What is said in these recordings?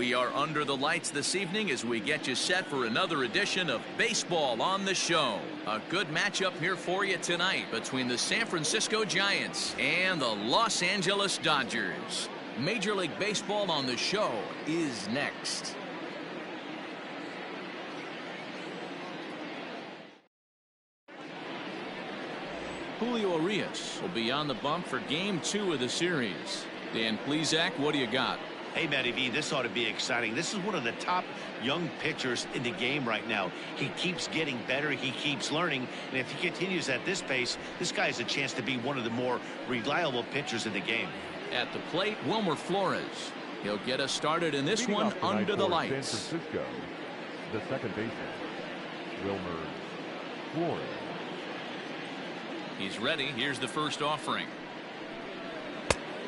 We are under the lights this evening as we get you set for another edition of Baseball on the Show. A good matchup here for you tonight between the San Francisco Giants and the Los Angeles Dodgers. Major League Baseball on the Show is next. Julio Urias will be on the bump for Game 2 of the series. Dan Plesac, what do you got? Hey, Matty V, this ought to be exciting. This is one of the top young pitchers in the game right now. He keeps getting better. He keeps learning. And if he continues at this pace, this guy has a chance to be one of the more reliable pitchers in the game. At the plate, Wilmer Flores. He'll get us started in this one under the lights. San Francisco, the second baseman, Wilmer Flores. He's ready. Here's the first offering.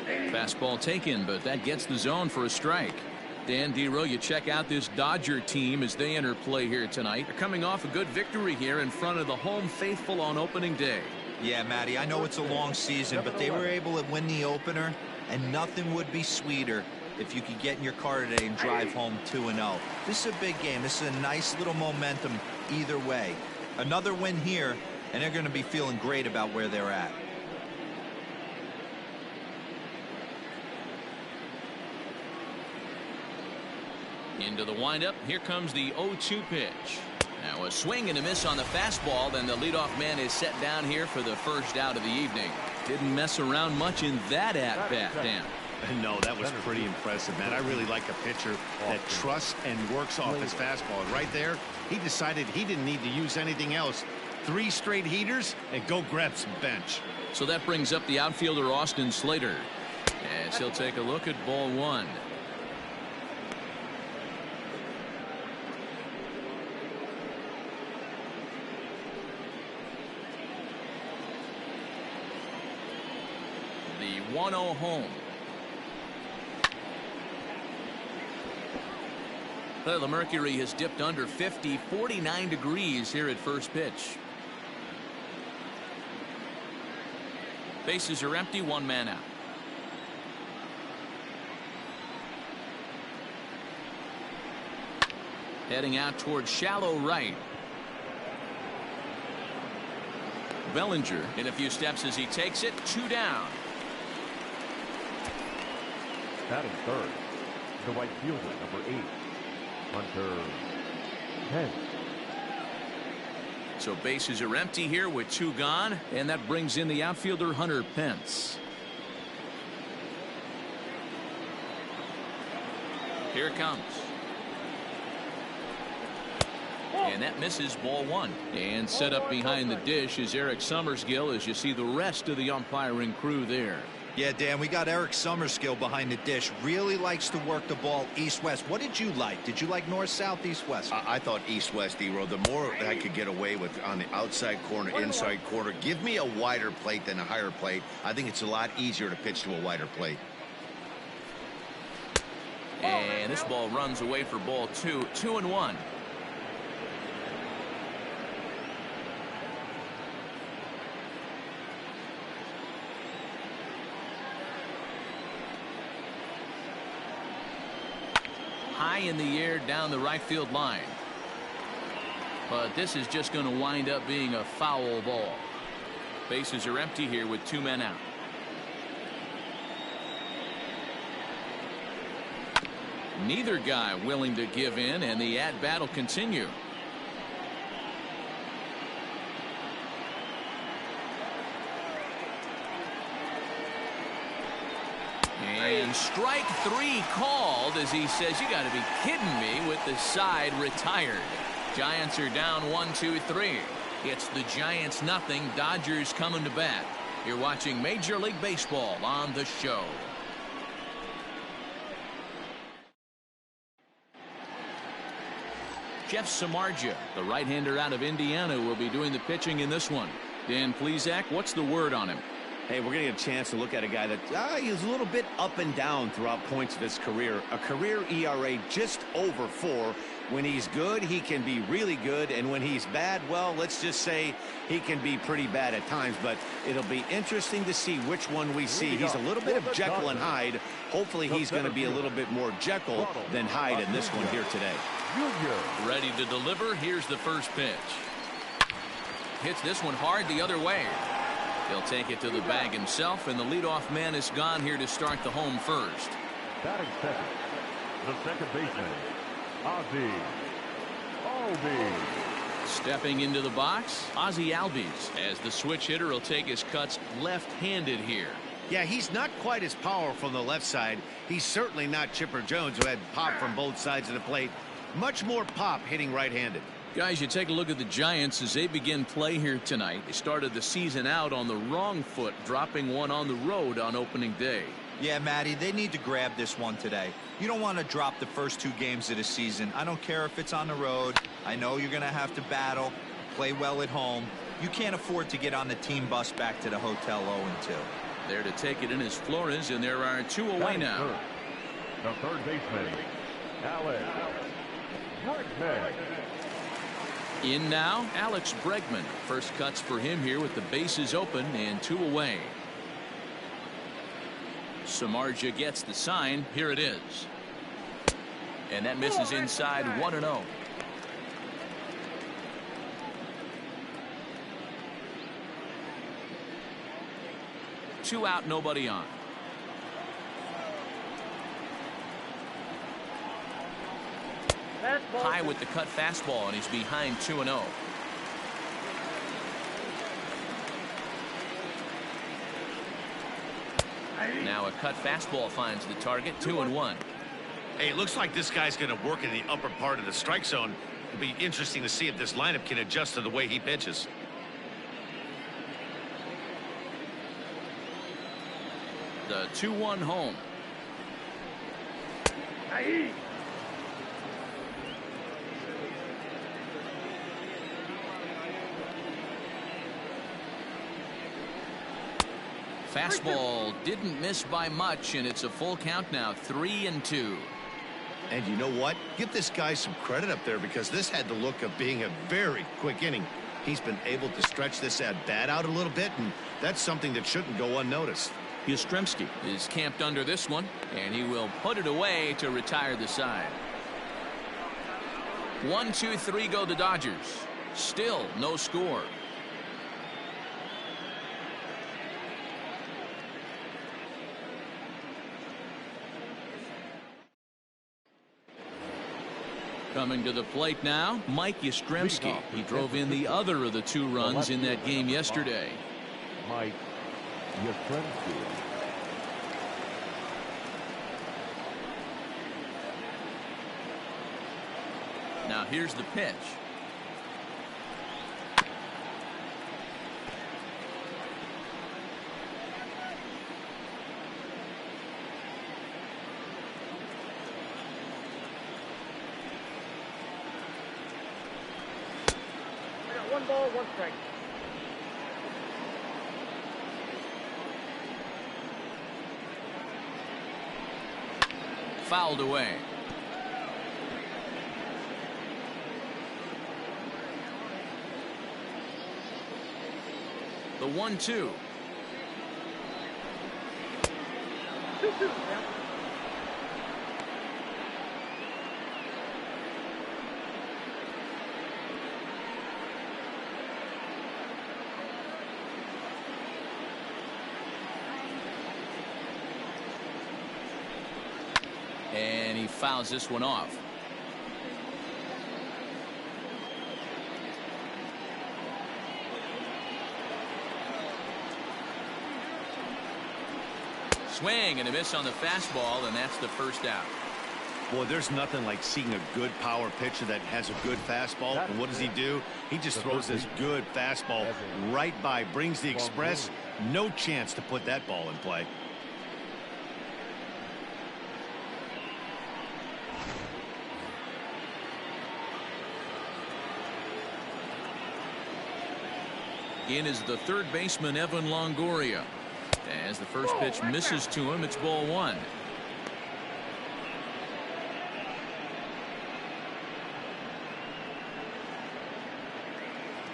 Fastball taken, but that gets the zone for a strike. Dan Dero, you check out this Dodger team as they enter play here tonight. They're coming off a good victory here in front of the home faithful on opening day. Yeah, Matty, I know it's a long season, but they were able to win the opener, and nothing would be sweeter if you could get in your car today and drive home 2-0. This is a big game. This is a nice little momentum either way. Another win here, and they're going to be feeling great about where they're at. Into the windup. Here comes the 0-2 pitch. Now a swing and a miss on the fastball. Then the leadoff man is set down here for the first out of the evening. Didn't mess around much in that at-bat, Dan. No, that was pretty impressive, man. I really like a pitcher that trusts and works off his fastball. And right there, he decided he didn't need to use anything else. 3 straight heaters and go grab some bench. So that brings up the outfielder Austin Slater. As he'll take a look at ball 1. The 1-0 home. Well, the mercury has dipped under 50, 49 degrees here at first pitch. Bases are empty, 1 man out. Heading out towards shallow right. Bellinger in a few steps as he takes it, 2 down. Batting third, the right fielder, number 8, Hunter Pence. So bases are empty here with 2 gone, and that brings in the outfielder Hunter Pence. Here it comes. And that misses, ball 1. And set up behind the dish is Eric Summerskill as you see the rest of the umpiring crew there. Yeah, Dan, we got Eric Summerskill behind the dish. Really likes to work the ball east-west. What did you like? Did you like north-south, east-west? I thought east-west, D-Row. The more I could get away with on the outside corner, inside corner. Give me a wider plate than a higher plate. I think it's a lot easier to pitch to a wider plate. And this ball runs away for ball 2. 2-1. High in the air down the right field line. But this is just going to wind up being a foul ball. Bases are empty here with 2 men out. Neither guy willing to give in, and the at-bat will continue. And strike 3 called as he says, you got to be kidding me, with the side retired. Giants are down 1-2-3. It's the Giants nothing, Dodgers coming to bat. You're watching Major League Baseball on the Show. Jeff Samardzija, the right-hander out of Indiana, will be doing the pitching in this one. Dan Plesac, what's the word on him? Hey, we're getting a chance to look at a guy that he's a little bit up and down throughout points of his career. A career ERA just over 4. When he's good, he can be really good. And when he's bad, well, let's just say he can be pretty bad at times. But it'll be interesting to see which one we see. He's a little bit of Jekyll and Hyde. Hopefully he's going to be a little bit more Jekyll than Hyde in this one here today. Ready to deliver. Here's the first pitch. Hits this one hard the other way. He'll take it to the bag himself, and the leadoff man is gone here to start the home first. Batting second, the second baseman, Ozzie Albies. Stepping into the box, Ozzie Albies, as the switch hitter will take his cuts left-handed here. Yeah, he's not quite as powerful on the left side. He's certainly not Chipper Jones, who had pop from both sides of the plate. Much more pop hitting right-handed. Guys, you take a look at the Giants as they begin play here tonight. They started the season out on the wrong foot, dropping one on the road on opening day. Yeah, Matty, they need to grab this one today. You don't want to drop the first 2 games of the season. I don't care if it's on the road. I know you're going to have to battle, play well at home. You can't afford to get on the team bus back to the hotel 0-2. There to take it in is Flores, and there are 2 away now. The third baseman, Alex Bregman. In now, Alex Bregman. First cuts for him here with the bases open and 2 away. Samardzija gets the sign. Here it is. And that misses inside 1-0. Two out, nobody on. High with the cut fastball, and he's behind 2-0. Now a cut fastball finds the target, 2-1. Hey, it looks like this guy's going to work in the upper part of the strike zone. It'll be interesting to see if this lineup can adjust to the way he pitches. The 2-1 home. Fastball didn't miss by much, and it's a full count now, 3-2. And you know what? Give this guy some credit up there, because this had the look of being a very quick inning. He's been able to stretch this at bat out a little bit, and that's something that shouldn't go unnoticed. Yastrzemski is camped under this one, and he will put it away to retire the side. 1-2-3 go the Dodgers. Still no score. Coming to the plate now, Mike Yastrzemski. He drove in the other of the 2 runs in that game yesterday. Mike Yastrzemski. Now here's the pitch. One ball, 1 strike. Fouled away. The 1-2. 2-2. And he fouls this one off. Swing and a miss on the fastball, and that's the first out. Boy, there's nothing like seeing a good power pitcher that has a good fastball. And what does he do? He just throws this good fastball right by, brings the express. No chance to put that ball in play. In is the third baseman, Evan Longoria. As the first pitch misses to him, it's ball one.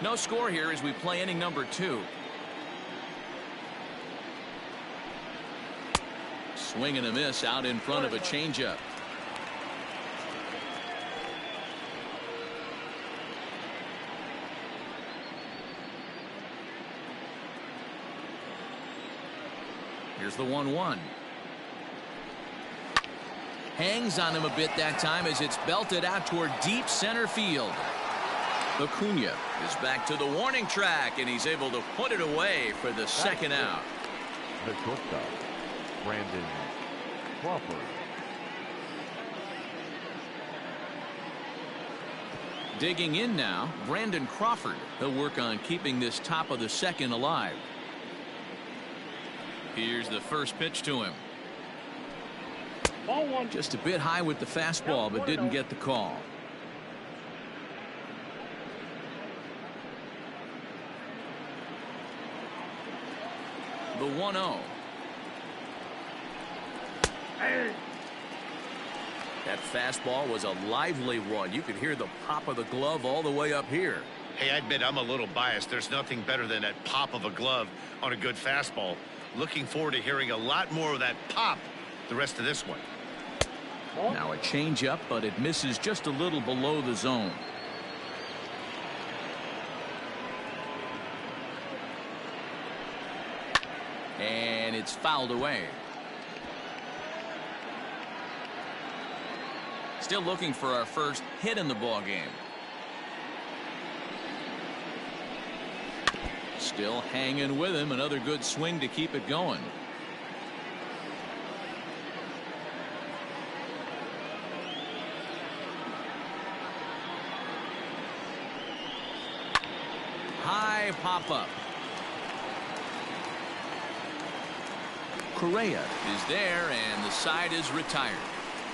No score here as we play inning number 2. Swing and a miss out in front of a changeup. Here's the 1-1. Hangs on him a bit that time as it's belted out toward deep center field. Acuna is back to the warning track, and he's able to put it away for the second out. The shortstop, Brandon Crawford. Digging in now, Brandon Crawford. He'll work on keeping this top of the second alive. Here's the first pitch to him. Ball one. Just a bit high with the fastball, but didn't get the call. The 1-0. That fastball was a lively one. You could hear the pop of the glove all the way up here. Hey, I admit I'm a little biased. There's nothing better than that pop of a glove on a good fastball. Looking forward to hearing a lot more of that pop the rest of this one. Now a changeup, but it misses just a little below the zone. And it's fouled away. Still looking for our first hit in the ball game. Still hanging with him. Another good swing to keep it going. High pop-up. Correa is there, and the side is retired.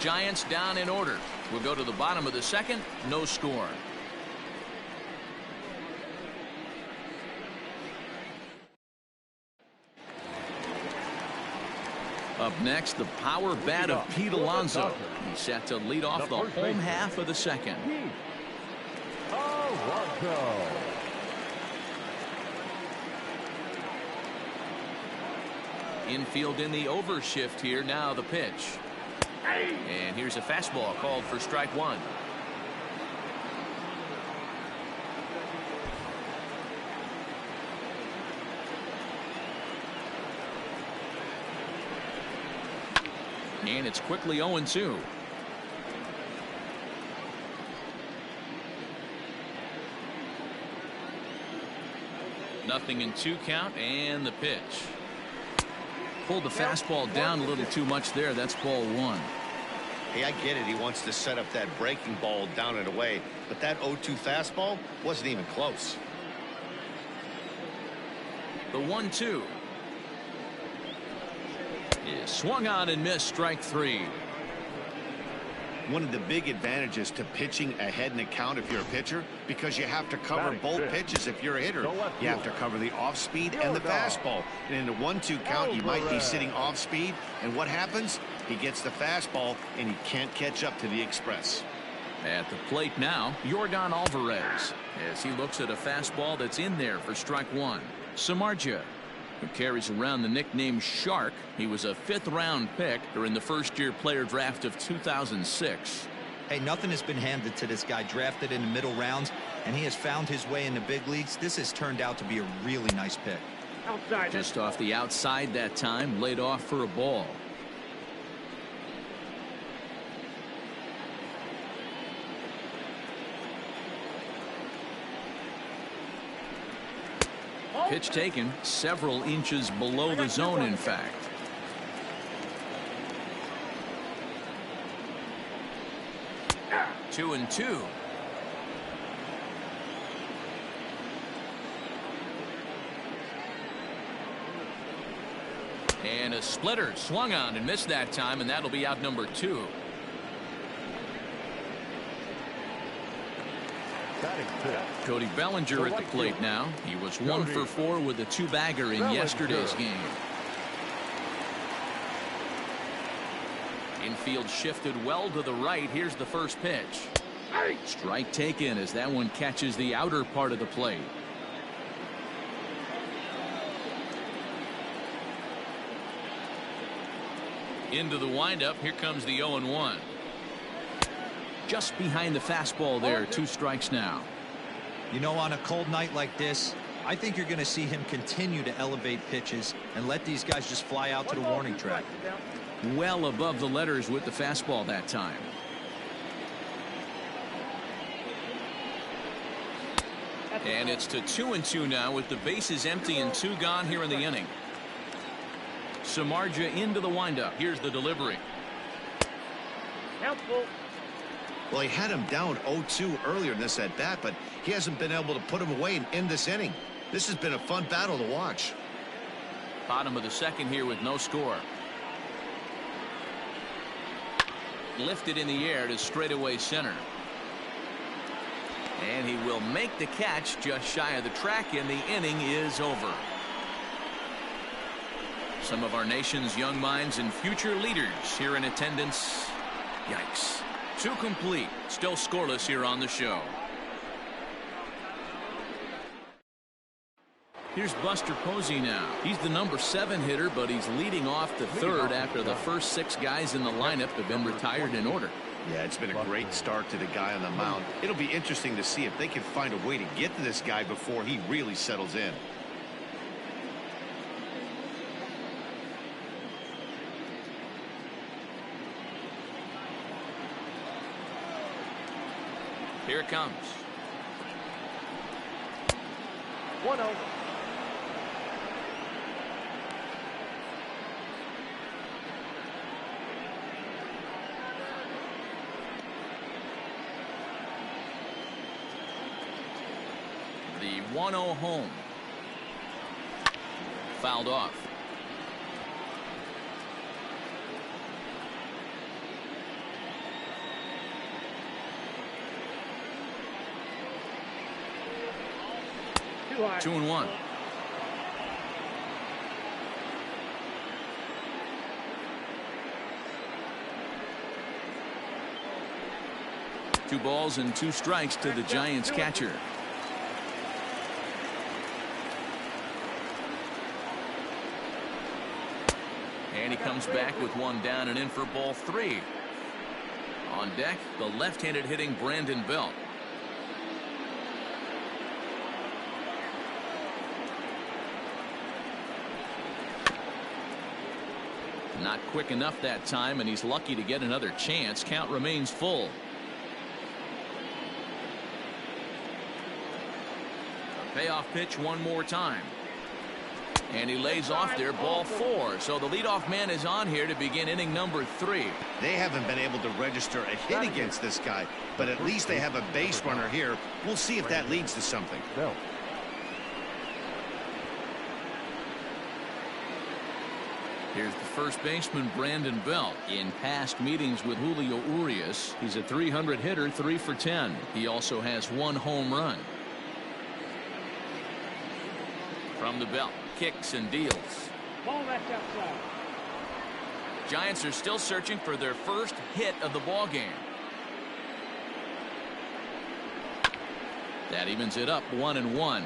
Giants down in order. We'll go to the bottom of the second. No score. Up next, the power bat of Pete Alonso. He's set to lead off the home half of the second. Alonso. Infield in the overshift here. Now the pitch. And here's a fastball called for strike one. And it's quickly 0-2. Nothing in 2 count, and the pitch. Pulled the fastball down a little too much there. That's ball 1. Hey, I get it. He wants to set up that breaking ball down and away, but that 0-2 fastball wasn't even close. The 1-2 is swung on and missed. Strike 3. One of the big advantages to pitching ahead in the count if you're a pitcher, because you have to cover both pitches. If you're a hitter, you have to cover the off speed and the fastball. And in the 1-2 count, you might be sitting off speed, and what happens? He gets the fastball, and he can't catch up to the express. At the plate now, Yordan Alvarez, as he looks at a fastball that's in there for strike 1. Samardzija, who carries around the nickname Shark. He was a 5th-round pick during the first-year player draft of 2006. Hey, nothing has been handed to this guy. Drafted in the middle rounds, and he has found his way in the big leagues. This has turned out to be a really nice pick. Outside. Just off the outside that time, laid off for a ball. Pitch taken several inches below the zone, in fact. Two and two. And a splitter swung on and missed that time, and that'll be out number 2. Cody Bellinger at the plate now. He was 1 for 4 with a 2-bagger in yesterday's game. Infield shifted well to the right. Here's the first pitch. Strike taken as that one catches the outer part of the plate. Into the windup. Here comes the 0-1. Just behind the fastball there. 2 strikes now. You know, on a cold night like this, I think you're going to see him continue to elevate pitches and let these guys just fly out to the warning track. Well above the letters with the fastball that time. And it's to 2-2 now with the bases empty and 2 gone here in the inning. Samardzija into the windup. Here's the delivery. Helpful. Well, he had him down 0-2 earlier in this at bat, but he hasn't been able to put him away and end this inning. This has been a fun battle to watch. Bottom of the second here with no score. Lifted in the air to straightaway center. And he will make the catch just shy of the track, and the inning is over. Some of our nation's young minds and future leaders here in attendance. Yikes. 2 complete. Still scoreless here on the show. Here's Buster Posey now. He's the number 7 hitter, but he's leading off the 3rd after the first 6 guys in the lineup have been retired in order. Yeah, it's been a great start to the guy on the mound. It'll be interesting to see if they can find a way to get to this guy before he really settles in. Here it comes. 1-0. The 1-0 home. Fouled off. Too high. 2-1. Two balls and 2 strikes to the Giants catcher. And he comes back with 1 down and in for ball 3. On deck, the left-handed hitting Brandon Belt. Not quick enough that time, and he's lucky to get another chance. Count remains full. A payoff pitch one more time. And he lays off there, ball 4. So the leadoff man is on here to begin inning number 3. They haven't been able to register a hit against this guy, but at least they have a base runner here. We'll see if that leads to something. Belt. Here's the first baseman, Brandon Belt. In past meetings with Julio Urias, he's a .300 hitter, 3 for 10. He also has 1 home run. From the belt, kicks and deals. Ball left outside. Giants are still searching for their first hit of the ball game. That evens it up 1-1.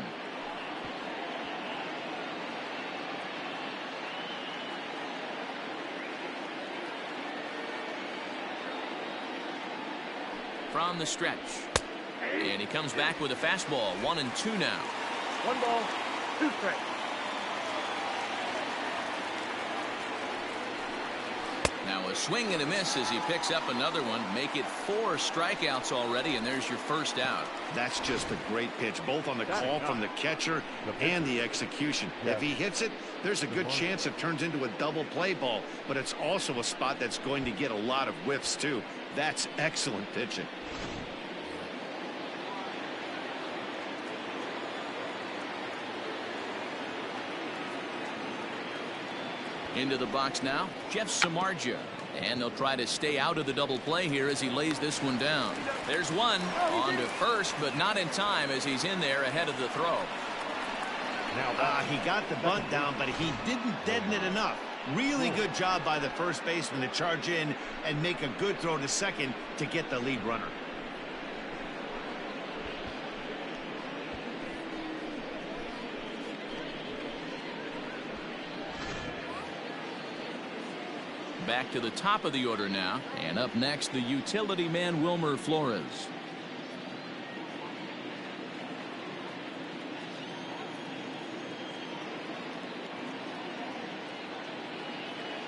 From the stretch. And he comes back with a fastball. 1-2 now. 1 ball, 2 strikes. Now a swing and a miss as he picks up another one. Make it 4 strikeouts already, and there's your first out. That's just a great pitch, both on the call from the catcher and the execution. If he hits it, there's a good chance it turns into a double play ball, but it's also a spot that's going to get a lot of whiffs too. That's excellent pitching. Into the box now, Jeff Samardzija. And they'll try to stay out of the double play here as he lays this one down. There's one on to first, but not in time as he's in there ahead of the throw. Now he got the bunt down, but he didn't deaden it enough. Really good job by the first baseman to charge in and make a good throw to second to get the lead runner. Back to the top of the order now, and up next the utility man Wilmer Flores.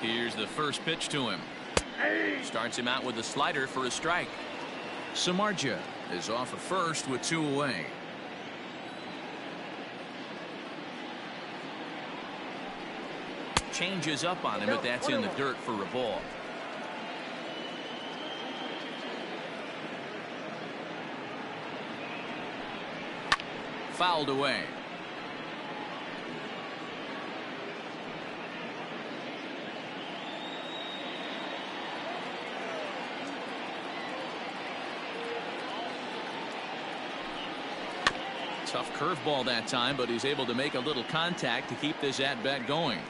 Here's the first pitch to him. Starts him out with a slider for a strike. Samardzija is off at first with 2 away. Changes up on him, but that's in the dirt for a ball. Fouled away. Tough curveball that time, but he's able to make a little contact to keep this at-bat going.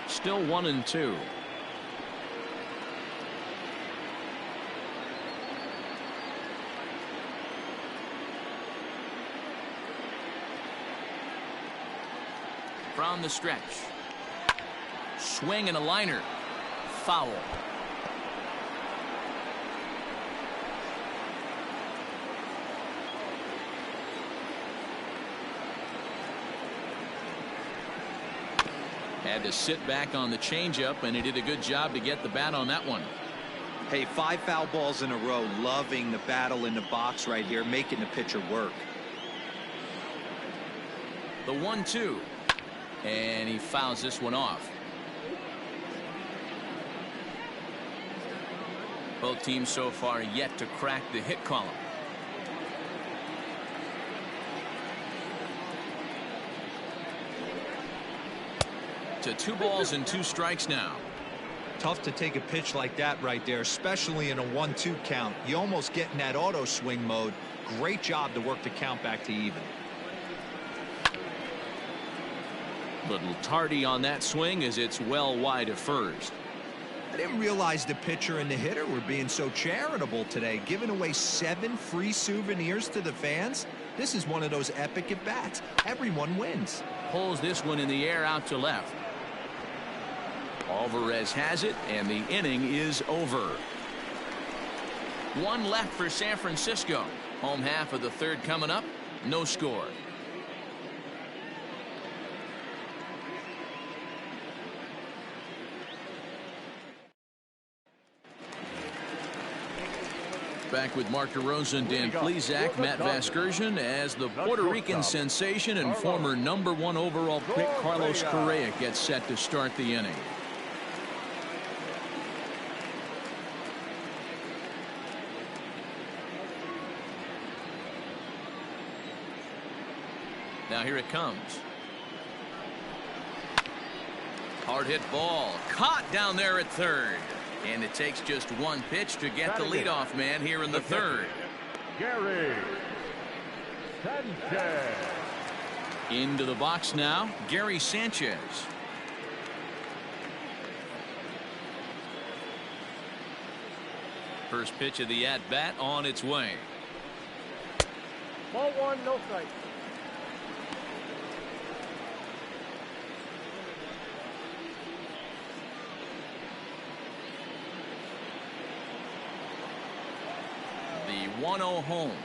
Still 1-2. From the stretch. Swing and a liner. Foul. Had to sit back on the changeup, and he did a good job to get the bat on that one. Hey, 5 foul balls in a row. Loving the battle in the box right here, making the pitcher work. The 1-2. And he fouls this one off. Both teams so far yet to crack the hit column. To 2 balls and 2 strikes now. Tough to take a pitch like that right there, especially in a 1-2 count. You almost get in that auto swing mode. Great job to work the count back to even. Little tardy on that swing as it's well wide of first. I didn't realize the pitcher and the hitter were being so charitable today, giving away 7 free souvenirs to the fans. This is one of those epic at-bats. Everyone wins. Pulls this one in the air out to left. Alvarez has it, and the inning is over. 1 left for San Francisco. Home half of the 3rd coming up. No score. Back with Mark DeRosa and Dan Plesac, Matt Vasgersian, as the Puerto Rican sensation and former #1 overall pick Carlos Correa gets set to start the inning. Now here it comes. Hard hit ball. Caught down there at 3rd. And it takes just 1 pitch to get the leadoff man here in the 3rd. Gary Sanchez. Into the box now, Gary Sanchez. First pitch of the at-bat on its way. Ball 1, no strike. The 1-0 home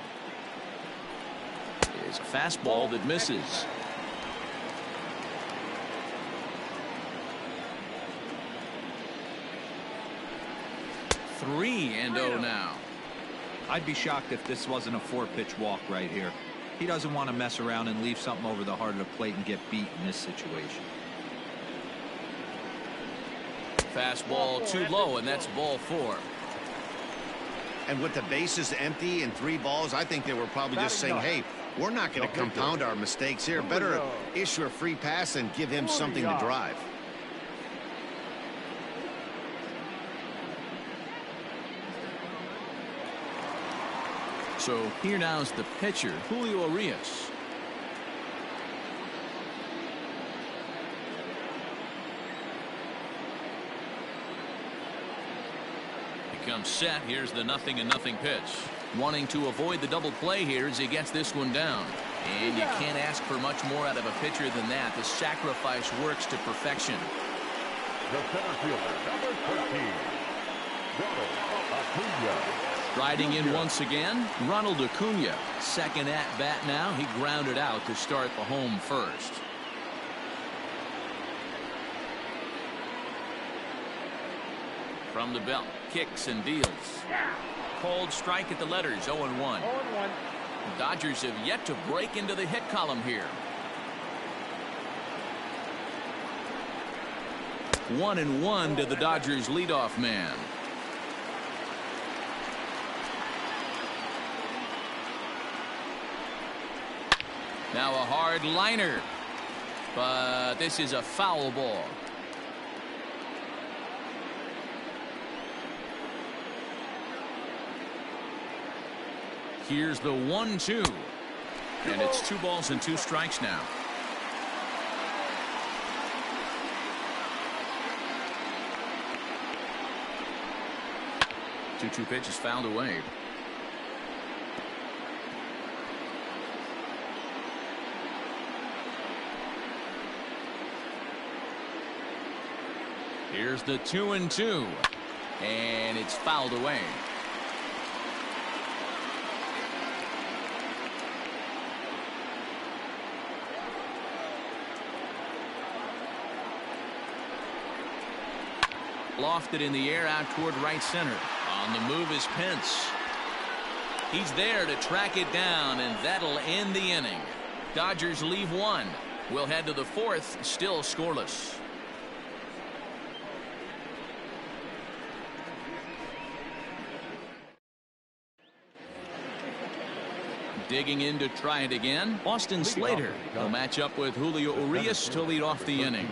is a fastball that misses. Three and 0 now. I'd be shocked if this wasn't a 4-pitch walk right here. He doesn't want to mess around and leave something over the heart of the plate and get beat in this situation. Fastball too low, and that's ball 4. And with the bases empty and 3 balls, I think they were probably just saying, hey, we're not going to compound our mistakes here. Better issue a free pass and give him something to drive. So here now is the pitcher, Julio Urias. He comes set. Here's the 0-0 pitch. Wanting to avoid the double play here as he gets this one down. And you can't ask for much more out of a pitcher than that. The sacrifice works to perfection. The center fielder, number 13, Ronald Acuna. Riding in once again, Ronald Acuna. Second at bat now. He grounded out to start the home first. From the belt, kicks and deals. Called strike at the letters, 0-1. 0-1. Dodgers have yet to break into the hit column here. 1-1 to the Dodgers leadoff man. Now a hard liner, but this is a foul ball. Here's the 1-2, and it's 2 balls and 2 strikes now. Two pitch is fouled away. Here's the 2-2, and it's fouled away. Lofted in the air out toward right center. On the move is Pence. He's there to track it down, and that'll end the inning. Dodgers leave 1. We'll head to the 4th, still scoreless. Digging in to try it again, Austin Slater will match up with Julio Urias to lead off the inning.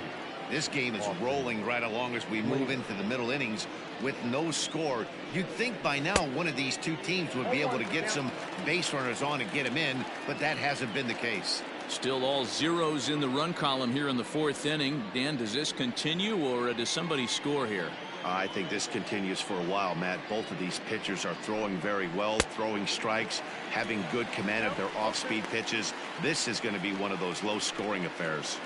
This game is rolling right along as we move into the middle innings with no score. You'd think by now one of these two teams would be able to get some base runners on and get them in, but that hasn't been the case. Still all zeros in the run column here in the 4th inning. Dan, does this continue, or does somebody score here? I think this continues for a while, Matt. Both of these pitchers are throwing very well, throwing strikes, having good command of their off-speed pitches. This is going to be one of those low-scoring affairs.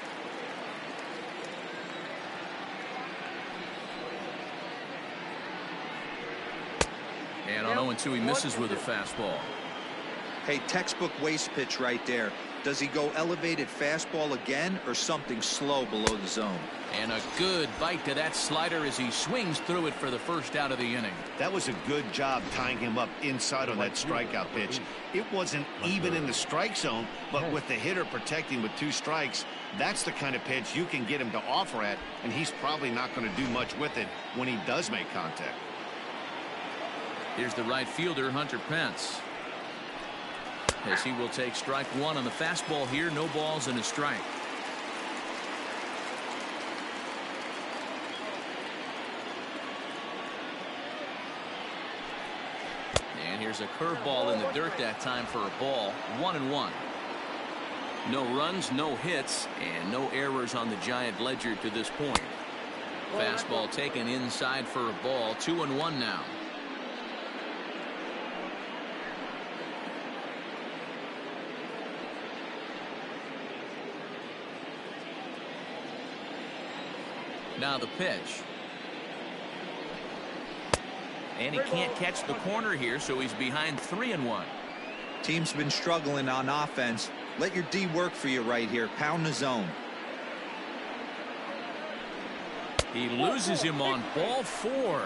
And on 0-2, he misses with a fastball. Hey, textbook waste pitch right there. Does he go elevated fastball again or something slow below the zone? And a good bite to that slider as he swings through it for the first out of the inning. That was a good job tying him up inside on that strikeout pitch. It wasn't even in the strike zone, but with the hitter protecting with 2 strikes, that's the kind of pitch you can get him to offer at, and he's probably not going to do much with it when he does make contact. Here's the right fielder, Hunter Pence. As he will take strike 1 on the fastball here. No balls and a strike. And here's a curveball in the dirt that time for a ball. 1-1. No runs, no hits, and no errors on the Giant ledger to this point. Fastball taken inside for a ball. 2-1 now. Now the pitch. And he can't catch the corner here, so he's behind 3-1. Team's been struggling on offense. Let your D work for you right here. Pound the zone. He loses him on ball 4.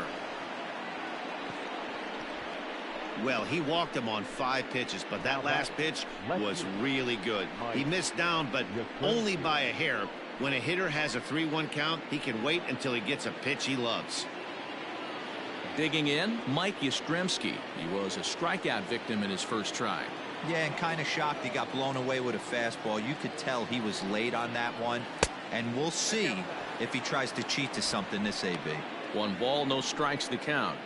Well, he walked him on 5 pitches, but that last pitch was really good. He missed down, but only by a hair. When a hitter has a 3-1 count, he can wait until he gets a pitch he loves. Digging in, Mike Yastrzemski. He was a strikeout victim in his first try. Yeah, and kind of shocked he got blown away with a fastball. You could tell he was late on that one, and we'll see if he tries to cheat to something this AB. 1 ball, no strikes the count.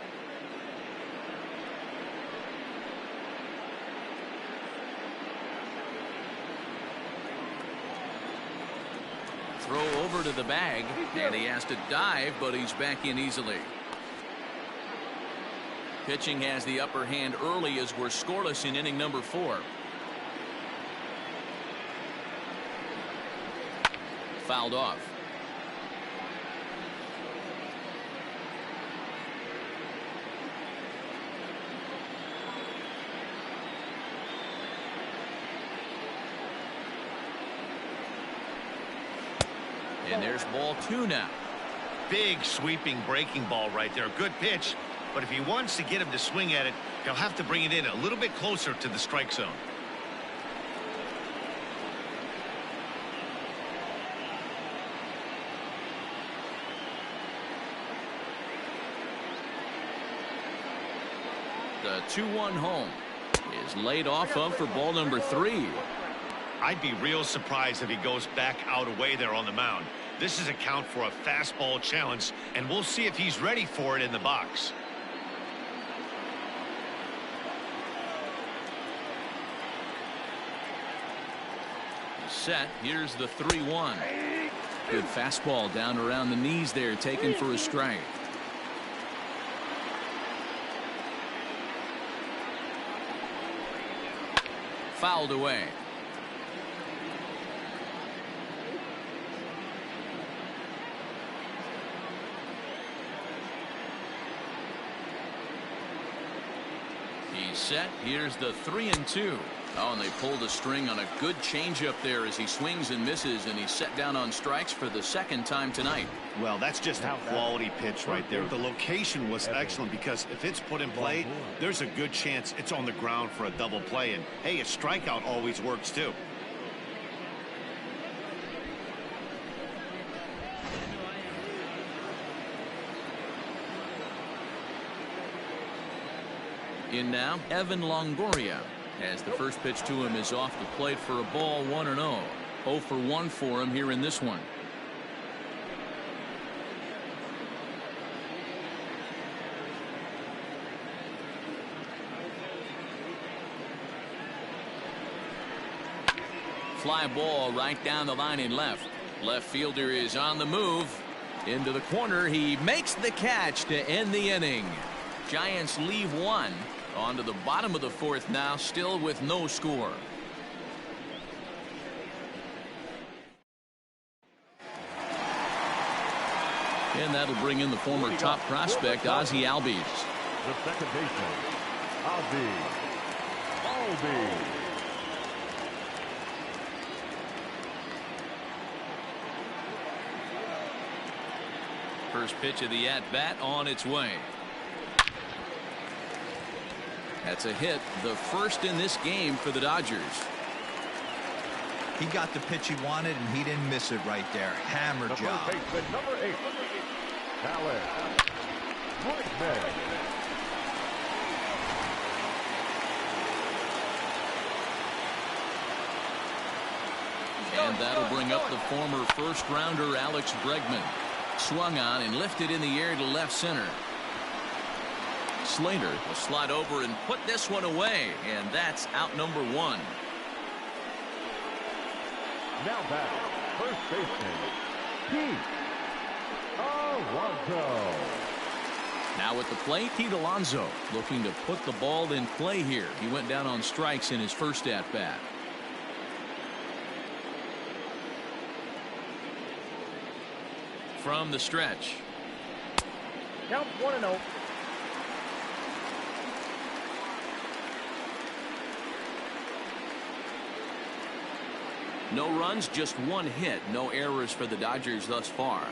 throw over to the bag, and he has to dive, but he's back in easily. Pitching has the upper hand early as we're scoreless in inning number 4. Fouled off. And there's ball 2 now. Big sweeping breaking ball right there. Good pitch. But if he wants to get him to swing at it, he'll have to bring it in a little bit closer to the strike zone. The 2-1 home is laid off of for ball number 3. I'd be real surprised if he goes back out away there on the mound. This is a count for a fastball challenge, and we'll see if he's ready for it in the box. Set. Here's the 3-1. Good fastball down around the knees there, taken for a strike. Fouled away. He's set. Here's the 3-2. Oh, and they pulled a string on a good changeup there as he swings and misses, and he's set down on strikes for the 2nd time tonight. Well, that's just a quality pitch right there. The location was excellent because if it's put in play, there's a good chance it's on the ground for a double play. And, hey, a strikeout always works, too. In now, Evan Longoria, as the first pitch to him is off the plate for a ball 1-0. 0 for 1 for him here in this one. Fly ball right down the line in left. Left fielder is on the move. Into the corner. He makes the catch to end the inning. Giants leave 1. On to the bottom of the 4th now, still with no score. And that'll bring in the former top prospect, Ozzie Albies. The second baseman, Ozzie Albies. First pitch of the at-bat on its way. That's a hit, the first in this game for the Dodgers. He got the pitch he wanted, and he didn't miss it right there. Hammer The job. first baseman, number 8, Alex Bregman. And that'll bring up the former first-rounder Alex Bregman. Swung on and lifted in the air to left center. Slater will slide over and put this one away, and that's out number 1. Now back, first baseman, Pete Alonso. Now at the plate, Pete Alonso looking to put the ball in play here. He went down on strikes in his first at-bat. From the stretch. Count 1-0. No runs, just 1 hit. No errors for the Dodgers thus far.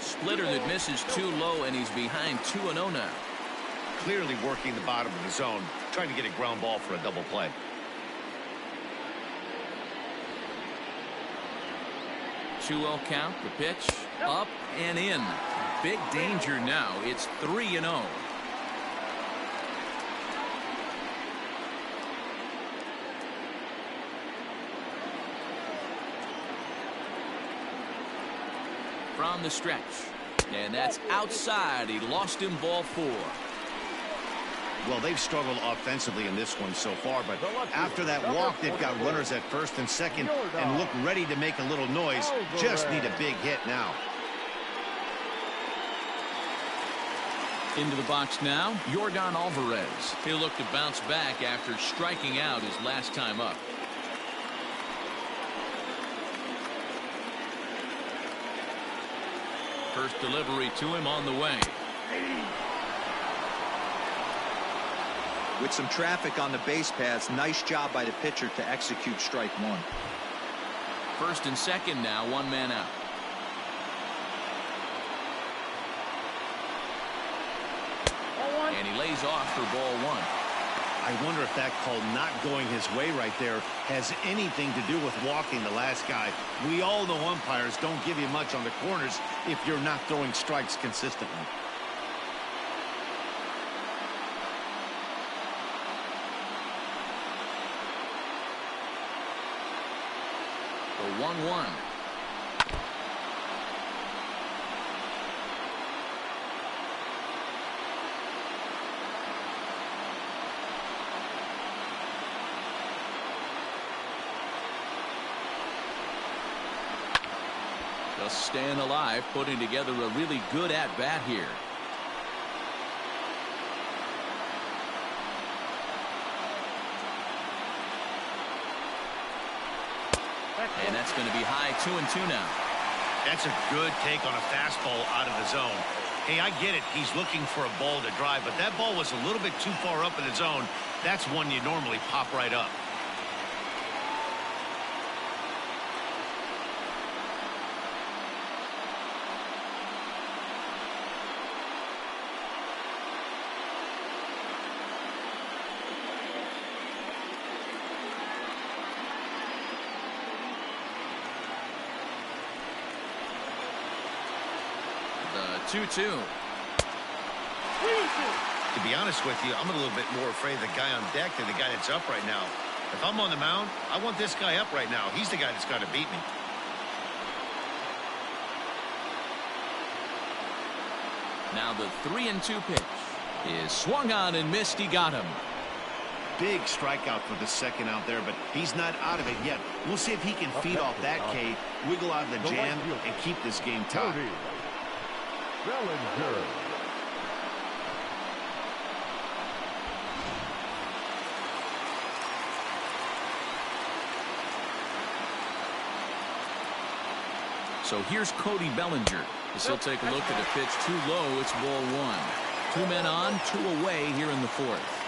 Splitter that misses too low, and he's behind 2-0 now. Clearly working the bottom of the zone, trying to get a ground ball for a double play. Two-0 count, the pitch, up and in. Big danger now. It's 3-0. From the stretch, and that's outside. He lost him, ball 4. Well, they've struggled offensively in this one so far, but after that walk, they've got runners at first and second and look ready to make a little noise. Just need a big hit now. Into the box now, Yordan Alvarez. He'll look to bounce back after striking out his last time up. First delivery to him on the way. With some traffic on the base paths, nice job by the pitcher to execute strike one. First and second now, one man out. And he lays off for ball one. I wonder if that call not going his way right there has anything to do with walking the last guy. We all know umpires don't give you much on the corners if you're not throwing strikes consistently. The 1-1. Just staying alive, putting together a really good at-bat here. And that's going to be high, 2-2 now. That's a good take on a fastball out of the zone. Hey, I get it. He's looking for a ball to drive, but that ball was a little bit too far up in the zone. That's one you normally pop right up. The 2-2. To be honest with you, I'm a little bit more afraid of the guy on deck than the guy that's up right now. If I'm on the mound, I want this guy up right now. He's the guy that's got to beat me. Now the 3-2 pitch is swung on and missed. He got him. Big strikeout for the second out there, but he's not out of it yet. We'll see if he can feed off that K, wiggle out of the jam, and keep this game tied. Bellinger. So here's Cody Bellinger. As he'll take a look at a pitch too low. It's ball one. 2 men on, 2 away here in the fourth.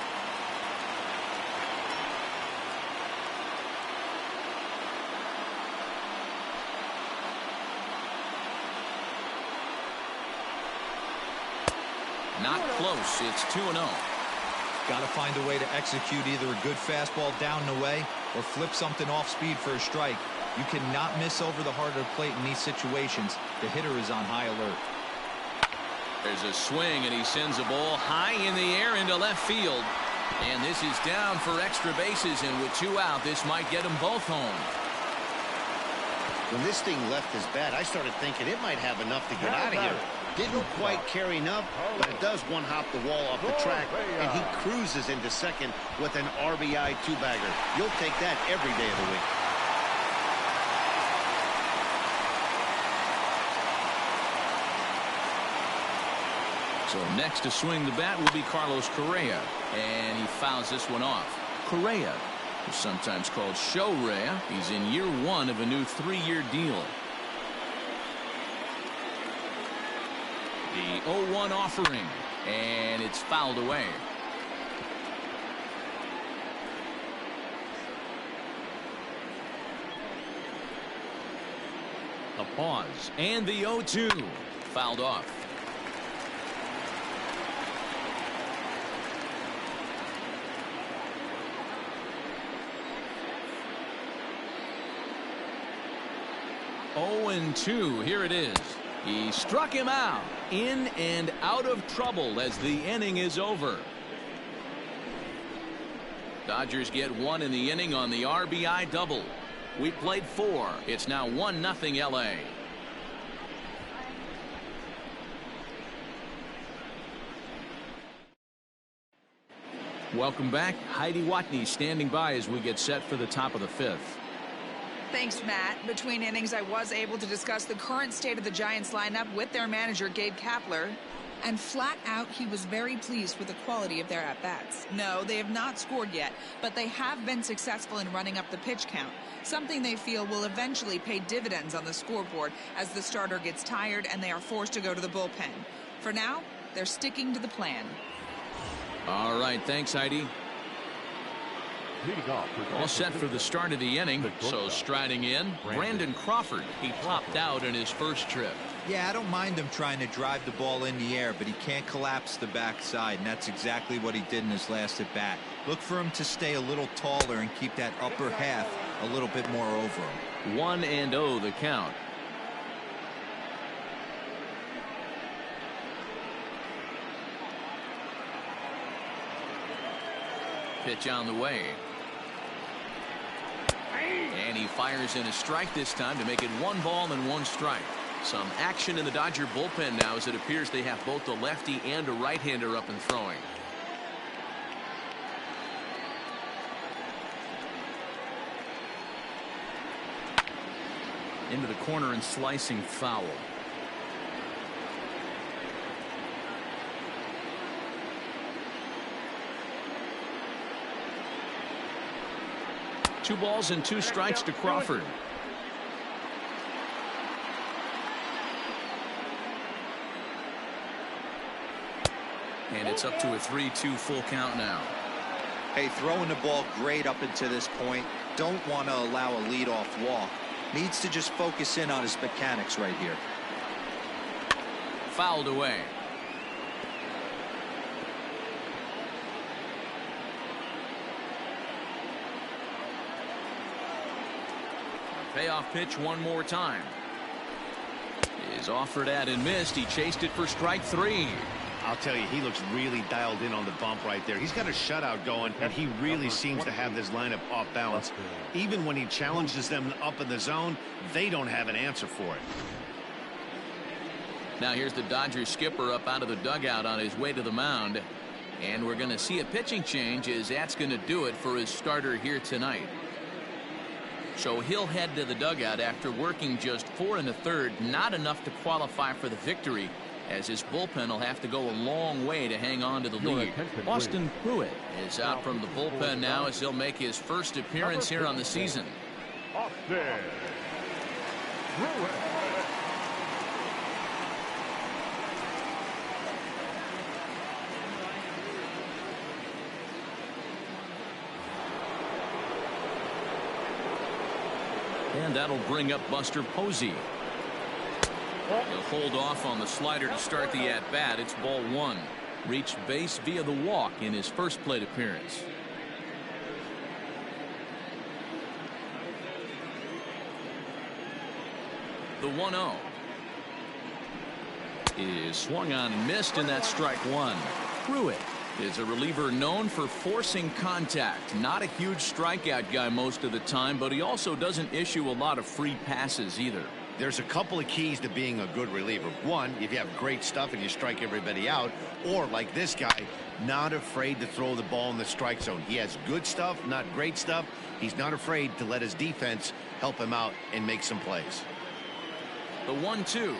Not close. It's 2-0. Got to find a way to execute either a good fastball down and away or flip something off speed for a strike. You cannot miss over the heart of the plate in these situations. The hitter is on high alert. There's a swing, and he sends a ball high in the air into left field. And this is down for extra bases, and with 2 out, this might get them both home. When this thing left his bat, I started thinking it might have enough to get out of here. Didn't quite carry enough, but it does one-hop the wall off the track, and he cruises into second with an RBI 2-bagger. You'll take that every day of the week. So next to swing the bat will be Carlos Correa, and he fouls this one off. Correa, who's sometimes called Show Rea, he's in year 1 of a new 3-year deal. The 0-1 offering, and it's fouled away. A pause, and the 0-2 fouled off. Oh, and 2. Here it is. He struck him out. In and out of trouble as the inning is over. Dodgers get 1 in the inning on the RBI double. We played 4. It's now 1-0 LA. Welcome back. Heidi Watney standing by as we get set for the top of the fifth. Thanks, Matt. Between innings, I was able to discuss the current state of the Giants lineup with their manager, Gabe Kapler. And flat out, he was very pleased with the quality of their at-bats. No, they have not scored yet, but they have been successful in running up the pitch count, something they feel will eventually pay dividends on the scoreboard as the starter gets tired and they are forced to go to the bullpen. For now, they're sticking to the plan. All right, thanks, Heidi. Leading off All set for the start of the inning. So striding in, Brandon Crawford. He popped out in his first trip. Yeah, I don't mind him trying to drive the ball in the air, but he can't collapse the backside, and that's exactly what he did in his last at bat. Look for him to stay a little taller and keep that upper half a little bit more over him. 1-0 the count. Pitch on the way. And he fires in a strike this time to make it 1 ball and 1 strike. Some action in the Dodger bullpen now as it appears they have both a lefty and a right-hander up and throwing. Into the corner and slicing foul. Two balls and 2 strikes to Crawford. And it's up to a 3-2 full count now. Hey, throwing the ball great up until this point. Don't want to allow a leadoff walk. Needs to just focus in on his mechanics right here. Fouled away. Payoff pitch one more time. Is offered at and missed. He chased it for strike 3. I'll tell you, he looks really dialed in on the bump right there. He's got a shutout going, and he really seems to have this lineup off balance. Even when he challenges them up in the zone, they don't have an answer for it. Now here's the Dodgers skipper up out of the dugout on his way to the mound. And we're going to see a pitching change as that's going to do it for his starter here tonight. So he'll head to the dugout after working just 4 1/3, not enough to qualify for the victory, as his bullpen will have to go a long way to hang on to the lead. Austin Pruitt is out from the bullpen now as he'll make his first appearance here on the season. Austin Pruitt. And that'll bring up Buster Posey. He'll hold off on the slider to start the at-bat. It's ball 1. Reached base via the walk in his first plate appearance. The 1-0 is swung on and missed, and that's strike 1. Pruitt is a reliever known for forcing contact. Not a huge strikeout guy most of the time, but he also doesn't issue a lot of free passes either. There's a couple of keys to being a good reliever. One, if you have great stuff and you strike everybody out, or like this guy, not afraid to throw the ball in the strike zone. He has good stuff, not great stuff. He's not afraid to let his defense help him out and make some plays. The 1-2.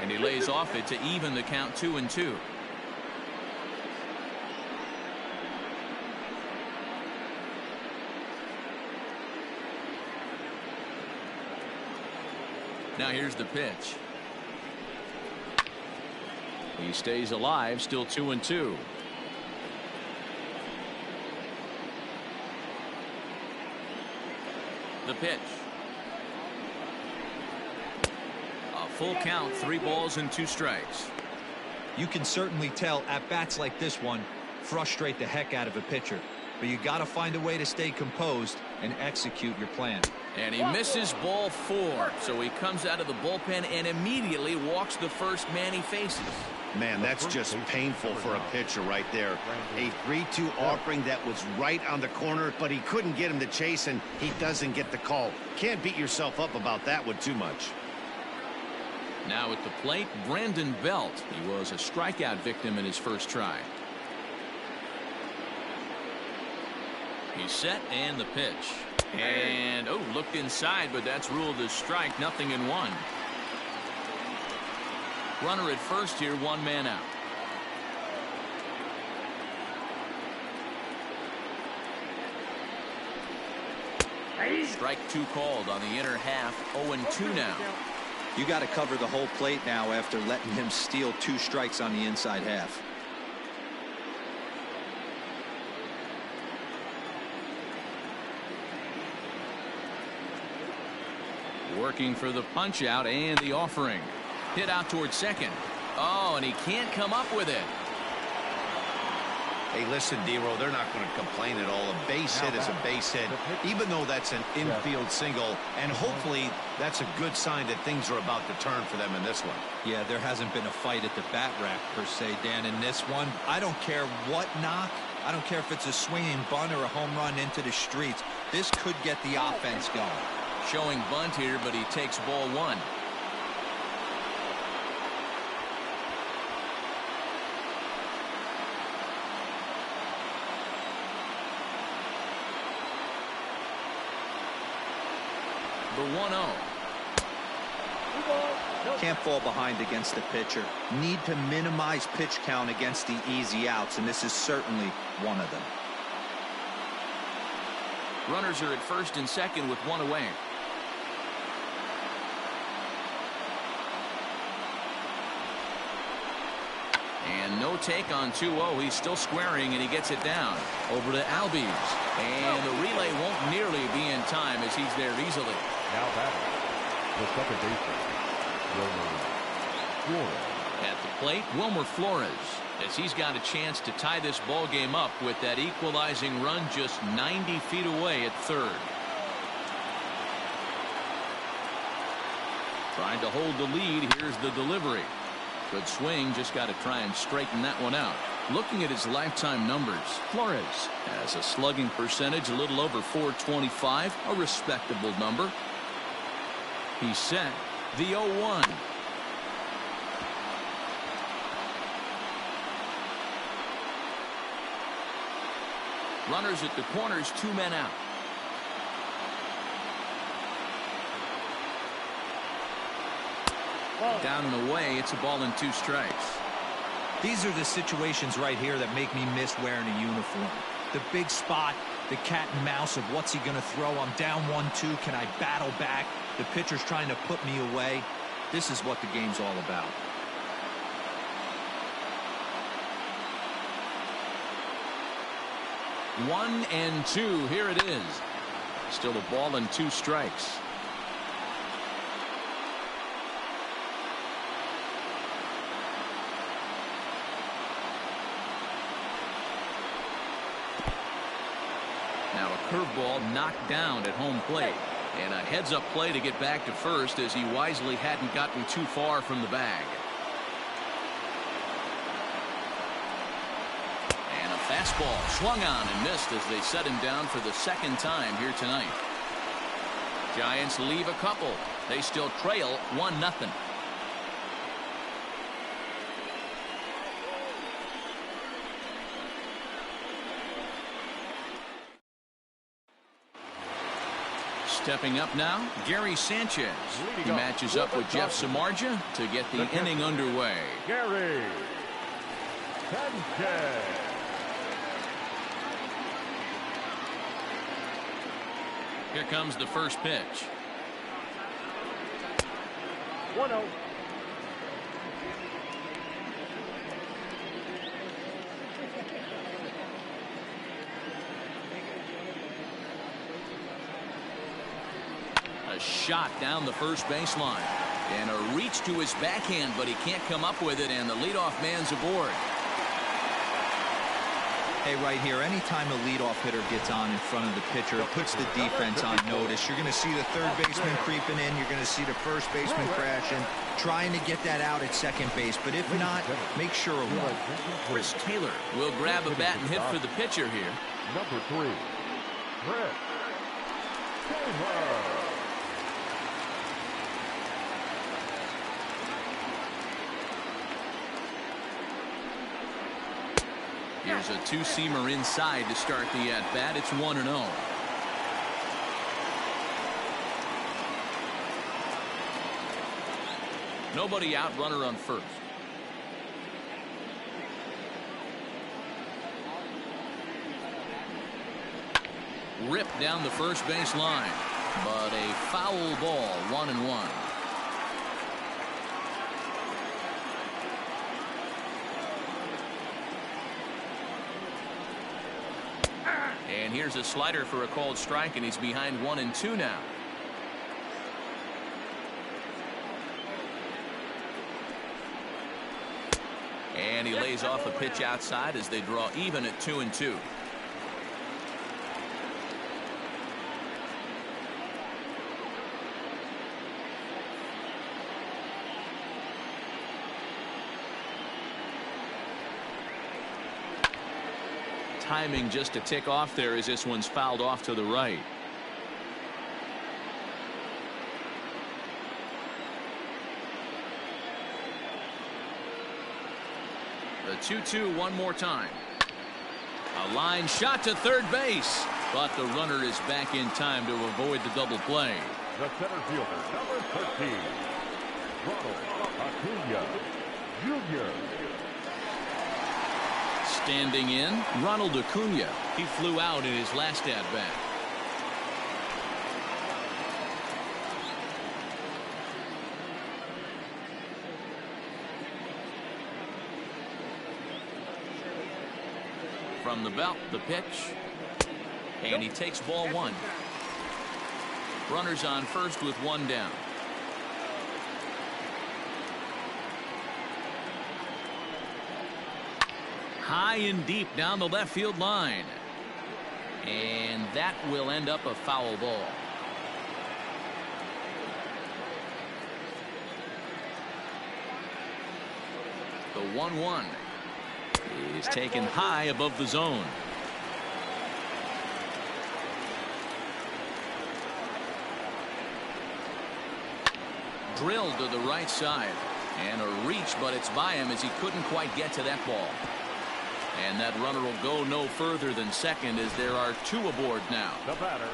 And he lays off it to even the count 2-2. Now here's the pitch. He stays alive, still 2-2. The pitch. Full count, 3 balls and 2 strikes. You can certainly tell at bats like this one frustrate the heck out of a pitcher, but you got to find a way to stay composed and execute your plan. And he misses ball 4. So he comes out of the bullpen and immediately walks the first man he faces. Man, that's just painful for a pitcher right there. A 3-2 offering that was right on the corner, but he couldn't get him to chase, and he doesn't get the call. Can't beat yourself up about that one too much. Now at the plate, Brandon Belt. He was a strikeout victim in his first try. He's set, and the pitch. And, oh, looked inside, but that's ruled a strike. Nothing in 1. Runner at first here, 1 man out. Strike 2 called on the inner half. 0-2 now. You got to cover the whole plate now after letting him steal 2 strikes on the inside half. Working for the punch out and the offering. Hit out towards second. Oh, and he can't come up with it. Hey, listen, Dero, they're not going to complain at all. A base hit is a base hit, even though that's an infield single. And hopefully that's a good sign that things are about to turn for them in this one. Yeah, there hasn't been a fight at the bat rack, per se, Dan, in this one. I don't care what knock. I don't care if it's a swinging bunt or a home run into the streets. This could get the offense going. Showing bunt here, but he takes ball 1. The 1-0. Can't fall behind against the pitcher. Need to minimize pitch count against the easy outs, and this is certainly one of them. Runners are at first and second with 1 away. And no take on 2-0. He's still squaring, and he gets it down. Over to Albies. And the relay won't nearly be in time as he's there easily. Now batting, the second baseman, Wilmer Flores. At the plate, Wilmer Flores, as he's got a chance to tie this ball game up with that equalizing run just 90 feet away at third. Trying to hold the lead. Here's the delivery. Good swing, just got to try and straighten that one out. Looking at his lifetime numbers, Flores has a slugging percentage a little over .425, a respectable number. He's set. The 0-1. Runners at the corners, 2 men out. Down and away, it's a ball and 2 strikes. These are the situations right here that make me miss wearing a uniform. The big spot, the cat and mouse of what's he going to throw. I'm down 1-2. Can I battle back? The pitcher's trying to put me away. This is what the game's all about. One and 2. Here it is. Still a ball and 2 strikes. Now a curveball knocked down at home plate. And a heads-up play to get back to first as he wisely hadn't gotten too far from the bag. And a fastball swung on and missed as they set him down for the second time here tonight. Giants leave a couple. They still trail 1-0. Stepping up now, Gary Sanchez. He matches up with Jeff Samardzija to get the inning underway. Gary Sanchez. Here comes the first pitch. 1-0. A shot down the first baseline. And a reach to his backhand, but he can't come up with it, and the leadoff man's aboard. Hey, right here, anytime a leadoff hitter gets on in front of the pitcher, it puts the defense on notice. You're going to see the third baseman creeping in. You're going to see the first baseman crashing, trying to get that out at second base. But if not, make sure of one. Chris Taylor will grab a bat and hit for the pitcher here. Number 3, Chris Taylor. Here's a two-seamer inside to start the at-bat. It's 1-0. Nobody out, runner on first. Ripped down the first base line, but a foul ball, 1-1. And here's a slider for a called strike, and he's behind 1-2 now. And he lays off a pitch outside as they draw even at 2-2. Timing just a tick off there as this one's fouled off to the right. The 2-2 one more time. A line shot to third base, but the runner is back in time to avoid the double play. The center fielder, number 13, Ronald Acuna Jr. Standing in, Ronald Acuna. He flew out in his last at-bat. From the belt, the pitch. And he takes ball one. Runners on first with one down. High and deep down the left field line. And that will end up a foul ball. The 1-1 is taken high above the zone. Drilled to the right side. And a reach, but it's by him as he couldn't quite get to that ball. And that runner will go no further than second as there are two aboard now.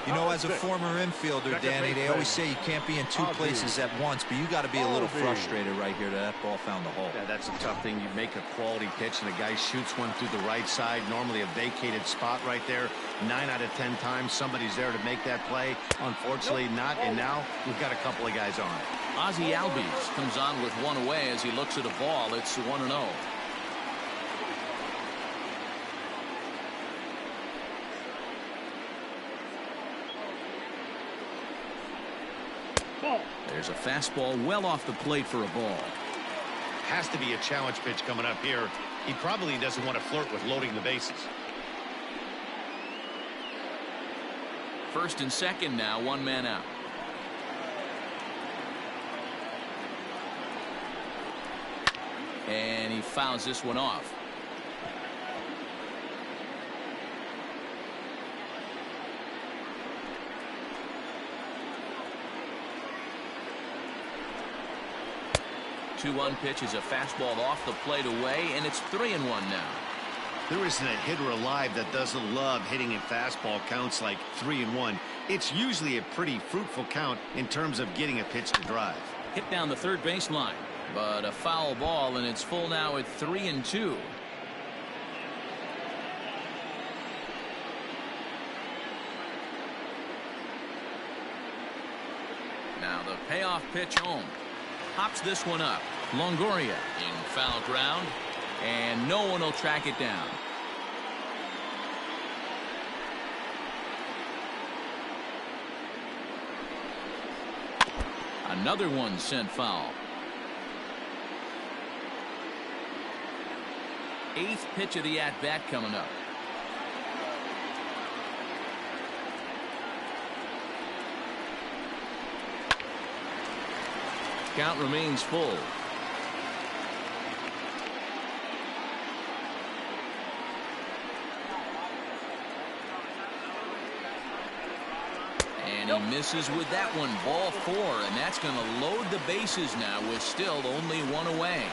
You know, as a former infielder, Danny, they always say you can't be in two places at once, but you got to be a little frustrated right here that ball found the hole. Yeah, that's a tough thing. You make a quality pitch and a guy shoots one through the right side, normally a vacated spot right there. 9 out of 10 times somebody's there to make that play. Unfortunately not, and now we've got a couple of guys on. Ozzie Albies comes on with one away as he looks at a ball. It's 1-0. There's a fastball well off the plate for a ball. Has to be a challenge pitch coming up here. He probably doesn't want to flirt with loading the bases. First and second now, one man out. And he fouls this one off. Two-one pitch is a fastball off the plate away, and it's 3-1 now. There isn't a hitter alive that doesn't love hitting a fastball counts like 3-1. It's usually a pretty fruitful count in terms of getting a pitch to drive. Hit down the third base line, but a foul ball, and it's full now at 3-2. Now the payoff pitch home. Pops this one up. Longoria in foul ground, and no one will track it down. Another one sent foul. Eighth pitch of the at-bat coming up. count remains full. And he misses with that one. Ball 4, and that's going to load the bases now with still only one away.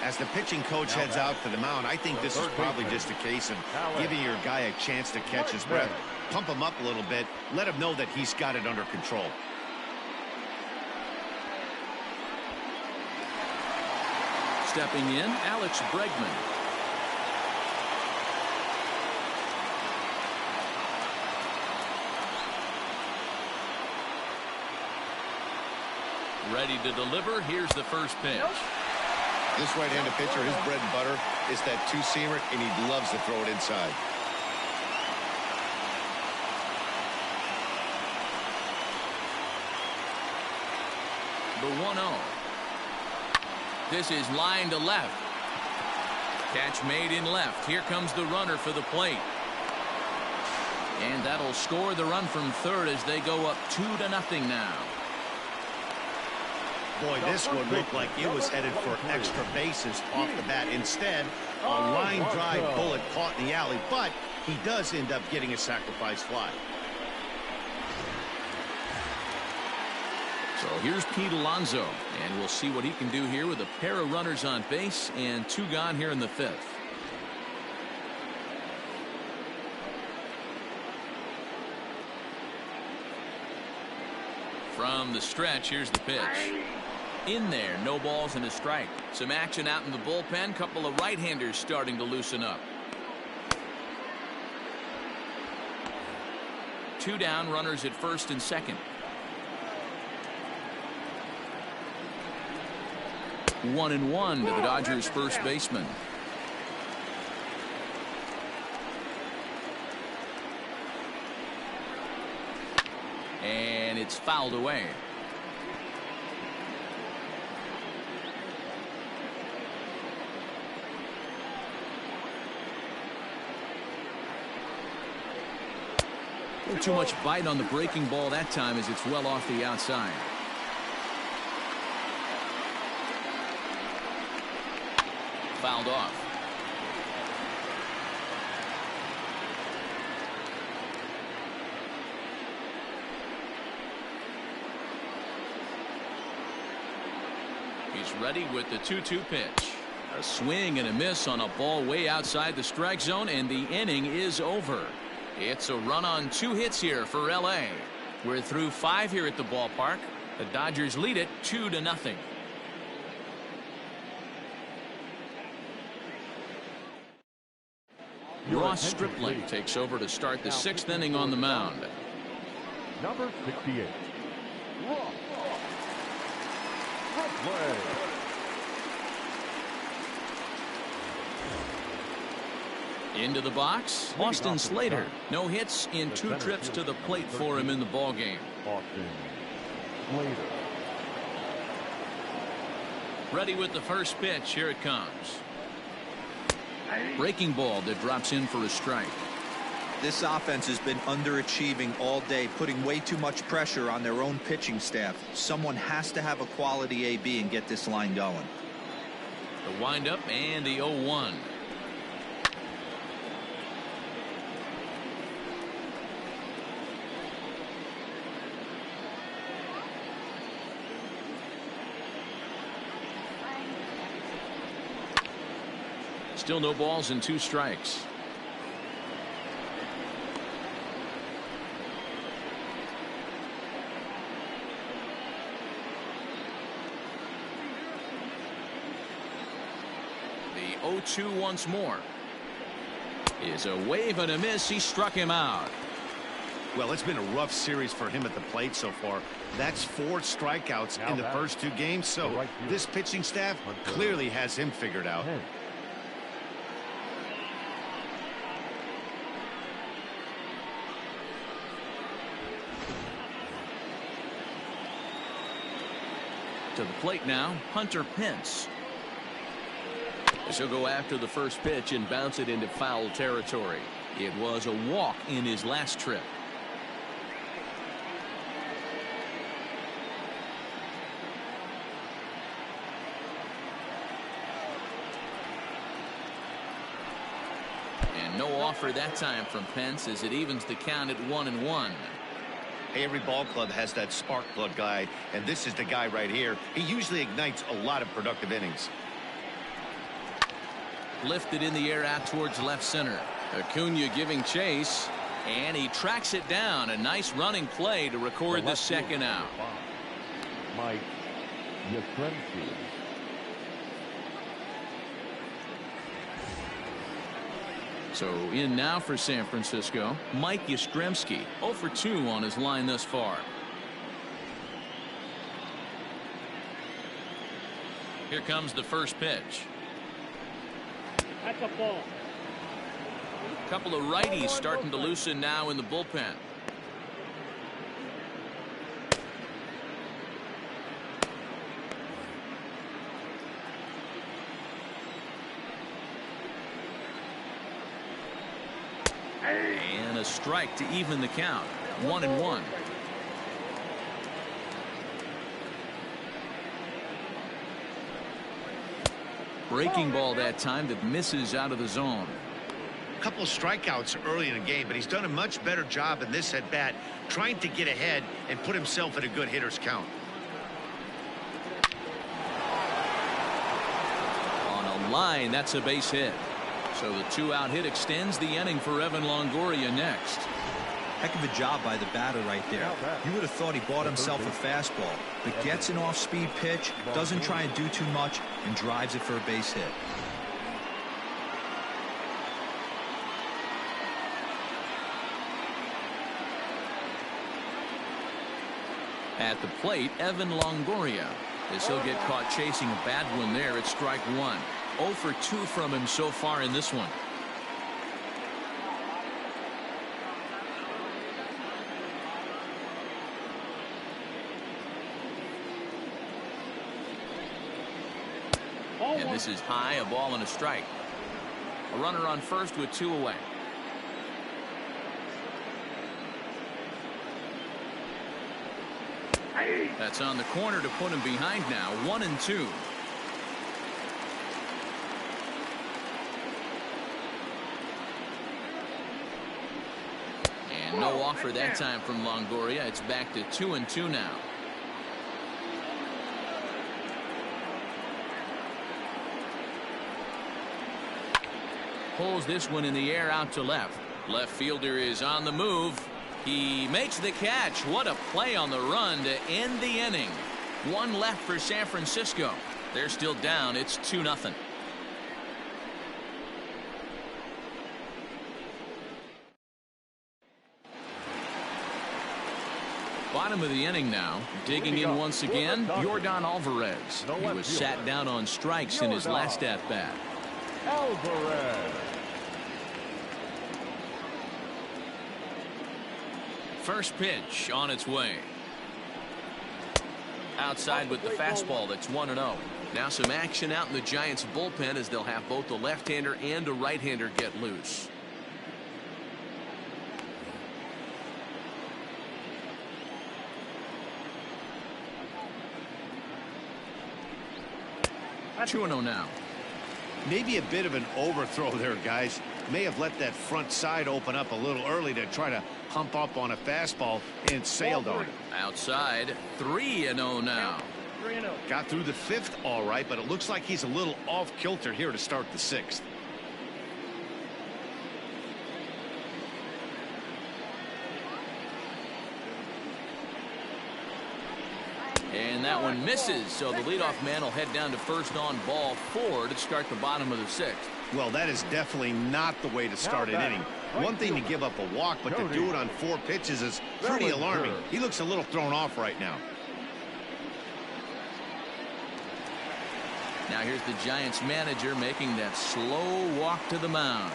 As the pitching coach heads out to the mound, I think this is probably just a case of giving your guy a chance to catch his breath. Pump him up a little bit. Let him know that he's got it under control. Stepping in, Alex Bregman. Ready to deliver. Here's the first pitch. This right-handed pitcher, his bread and butter is that two-seamer, and he loves to throw it inside. The 1-0. This is line to left. Catch made in left. Here comes the runner for the plate. And that'll score the run from third as they go up 2-0 now. Boy, this one looked like it was headed for extra bases off the bat. Instead, a line drive bullet caught in the alley, but he does end up getting a sacrifice fly. So here's Pete Alonso, and we'll see what he can do here with a pair of runners on base and 2 gone here in the 5th. From the stretch, here's the pitch. In there, no balls and a strike. Some action out in the bullpen. Couple of right-handers starting to loosen up. 2 down, runners at first and second. 1-1 to the Dodgers first baseman. And it's fouled away. A little too much bite on the breaking ball that time as it's well off the outside. Fouled off. He's ready with the 2-2 pitch. A swing and a miss on a ball way outside the strike zone, and the inning is over. It's a run on 2 hits here for L.A. We're through 5 here at the ballpark. The Dodgers lead it 2-0. Ross Stripling takes over to start the 6th inning on the mound. Number 68. Ross Stripling. Into the box, Austin Slater. No hits in 2 trips to the plate for him in the ballgame. Austin Slater. Ready with the first pitch. Here it comes. Breaking ball that drops in for a strike. This offense has been underachieving all day, putting way too much pressure on their own pitching staff. Someone has to have a quality AB and get this line going. The windup and the 0-1. Still no balls and 2 strikes. The 0-2 once more. Is a wave and a miss. He struck him out. Well, it's been a rough series for him at the plate so far. That's 4 strikeouts in the first 2 games. So this pitching staff clearly has him figured out. To the plate now, Hunter Pence. He'll go after the first pitch and bounce it into foul territory. It was a walk in his last trip. No offer that time from Pence as it evens the count at 1-1. Hey, every ball club has that spark plug guy, and this is the guy right here. He usually ignites a lot of productive innings. Lifted in the air out towards left center. Acuna giving chase, and he tracks it down. A nice running play to record the second out. Mike Yastrzemski. So in now for San Francisco, Mike Yastrzemski, 0 for 2 on his line thus far. Here comes the first pitch. That's a ball. A couple of righties starting to loosen now in the bullpen. And a strike to even the count. 1-1. Breaking ball that time that misses out of the zone. A couple of strikeouts early in the game, but he's done a much better job in this at bat, trying to get ahead and put himself in a good hitter's count. On a line, that's a base hit. So the 2-out hit extends the inning for Evan Longoria next. Heck of a job by the batter right there. You would have thought he bought himself a fastball, but gets an off-speed pitch, doesn't try and do too much, and drives it for a base hit. At the plate, Evan Longoria, as he'll get caught chasing a bad one there at strike one. 0 for 2 from him so far in this one. And this is high, a ball and a strike. A runner on first with 2 away. That's on the corner to put him behind now. 1-2. And no offer that time from Longoria. It's back to 2-2 now. Pulls this one in the air out to left. Left fielder is on the move. He makes the catch. What a play on the run to end the inning. 1 left for San Francisco. They're still down. It's 2-0. Bottom of the inning now. Digging in once again, Yordan Alvarez. He was sat down on strikes in his last at-bat. Alvarez. First pitch on its way. Outside with the fastball. That's 1-0. Now some action out in the Giants bullpen as they'll have both a left-hander and a right-hander get loose. That's 2-0 now. Maybe a bit of an overthrow there, guys. May have let that front side open up a little early to try to hump up on a fastball and sailed on it. Outside, 3-0 now. 3-0. Got through the 5th all right, but it looks like he's a little off kilter here to start the 6th. And that one misses, so the leadoff man will head down to first on ball 4 to start the bottom of the 6th. Well, that is definitely not the way to start an inning. One thing to give up a walk, but to do it on 4 pitches is pretty alarming. He looks a little thrown off right now. Now here's the Giants manager making that slow walk to the mound.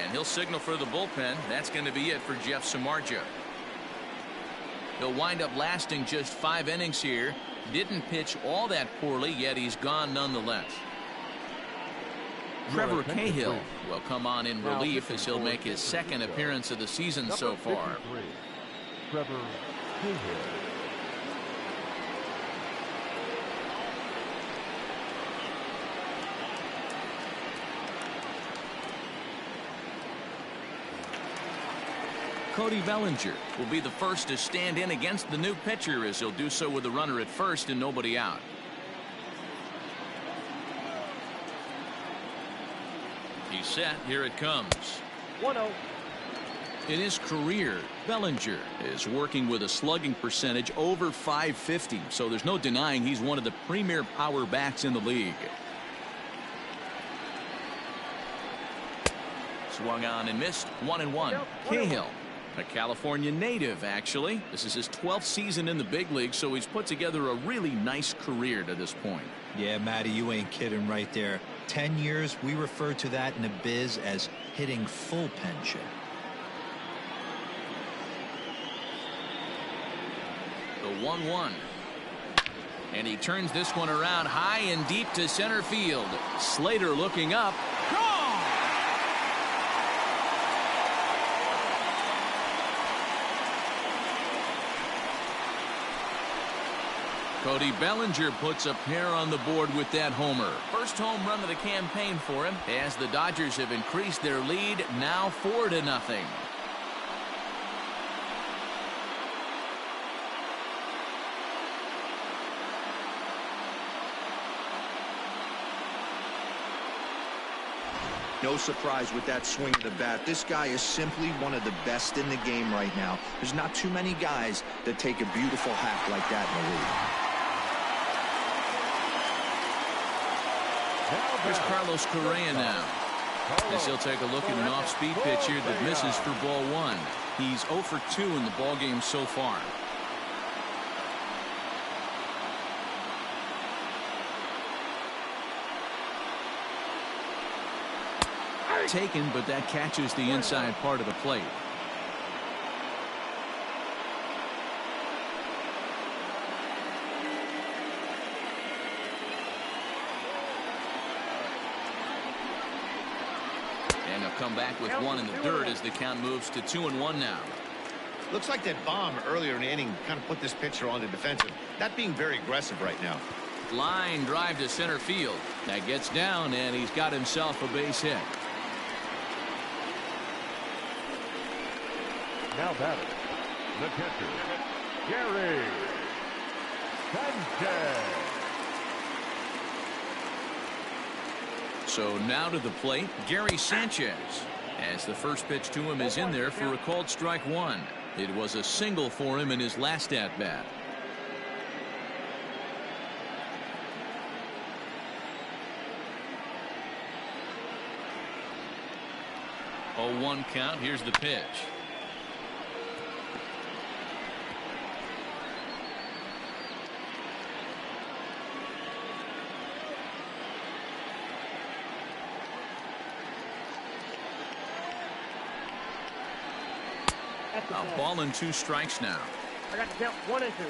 And he'll signal for the bullpen. That's going to be it for Jeff Samardzija. He'll wind up lasting just 5 innings here. Didn't pitch all that poorly, yet he's gone nonetheless. Trevor Cahill will come on in relief as he'll make his 2nd appearance of the season so far. Trevor Cahill. Cody Bellinger will be the first to stand in against the new pitcher, as he'll do so with a runner at first and nobody out. He's set. Here it comes. 1-0. In his career, Bellinger is working with a slugging percentage over .550, so there's no denying he's one of the premier power bats in the league. Swung on and missed. 1-1. Cahill, a California native, actually. This is his 12th season in the big league, so he's put together a really nice career to this point. Yeah, Matty, you ain't kidding right there. 10 years, we refer to that in the biz as hitting full pension. The 1-1. And he turns this one around high and deep to center field. Slater looking up. Gone! Cody Bellinger puts a pair on the board with that homer. First home run of the campaign for him, as the Dodgers have increased their lead now 4-0. No surprise with that swing of the bat. This guy is simply one of the best in the game right now. There's not too many guys that take a beautiful hack like that in the league. Here's Carlos Correa now, as he'll take a look at an off-speed pitch here that misses for ball one. He's 0 for 2 in the ballgame so far. Taken, but that catches the inside part of the plate. And he'll come back with one in the dirt as the count moves to 2-1 now. Looks like that bomb earlier in the inning kind of put this pitcher on the defensive. Not being very aggressive right now. Line drive to center field. That gets down, and he's got himself a base hit. Now batting, the catcher, Gary Sanchez. So now to the plate, Gary Sanchez, as the first pitch to him is in there for a called strike one. It was a single for him in his last at bat. 0-1 count. Here's the pitch. A ball and 2 strikes now. I got to count 1 and 2.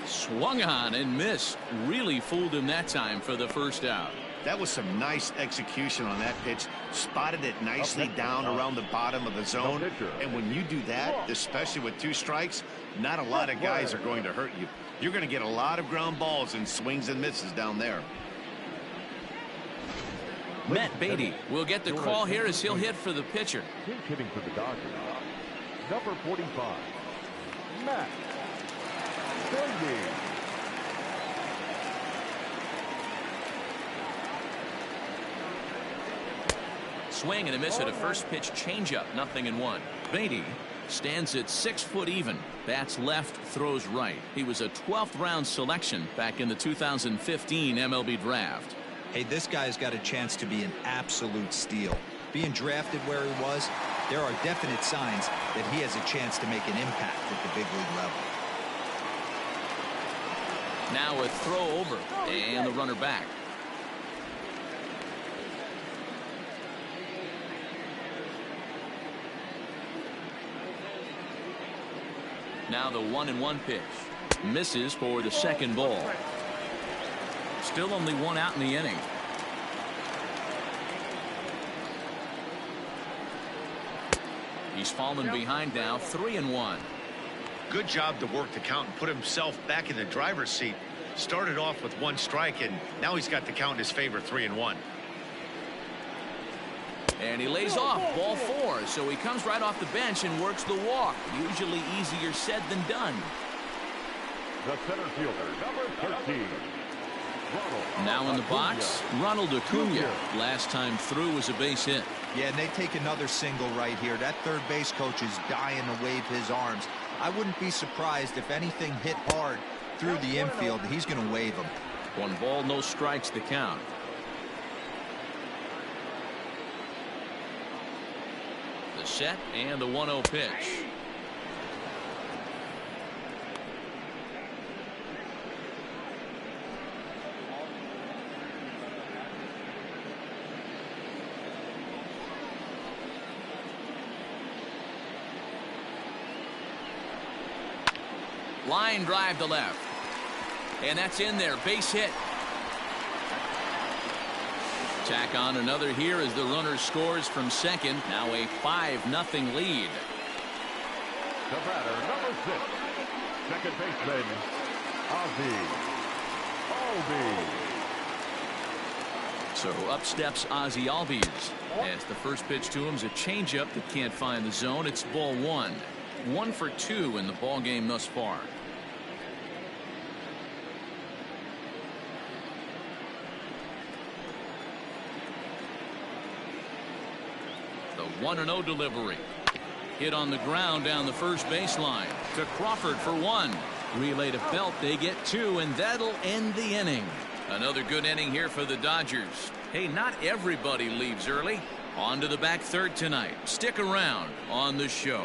Swung on and missed. Really fooled him that time for the first out. That was some nice execution on that pitch. Spotted it nicely down around the bottom of the zone. And when you do that, especially with 2 strikes, not a lot of guys are going to hurt you. You're going to get a lot of ground balls and swings and misses down there. Matt Beatty will get the call here as he'll hit for the pitcher. He's hitting for the Dodgers. Number 45, Matt Beatty. Swing and a miss at a first pitch changeup. 0-1. Beatty stands at 6 foot even. Bats left, throws right. He was a 12th round selection back in the 2015 MLB draft. Hey, this guy's got a chance to be an absolute steal. Being drafted where he was, there are definite signs that he has a chance to make an impact at the big league level. Now a throw over and the runner back. Now the 1-1 pitch. Misses for the second ball. Still only 1 out in the inning. He's fallen behind now. 3-1. Good job to work the count and put himself back in the driver's seat. Started off with 1 strike, and now he's got the count in his favor, 3-1. And he lays off ball 4, so he comes right off the bench and works the walk. Usually easier said than done. The center fielder, number 13. Now in the box, Ronald Acuna. Last time through was a base hit. Yeah, and they take another single right here. That third base coach is dying to wave his arms. I wouldn't be surprised if anything hit hard through the infield. He's going to wave them. 1 ball, no strikes the count. The set and the 1-0 pitch. Line drive to left. And that's in there. Base hit. Tack on another here as the runner scores from second. Now a 5-0 lead. The batter, number 6. Second baseman, Ozzie Albies. So up steps Ozzie Albies. As the first pitch to him is a changeup that can't find the zone. It's ball 1. 1 for 2 in the ball game thus far. The 1-0 delivery. Hit on the ground down the first baseline to Crawford for 1. Relay to Belt. They get 2, and that'll end the inning. Another good inning here for the Dodgers. Hey, not everybody leaves early. On to the back third tonight. Stick around on the show.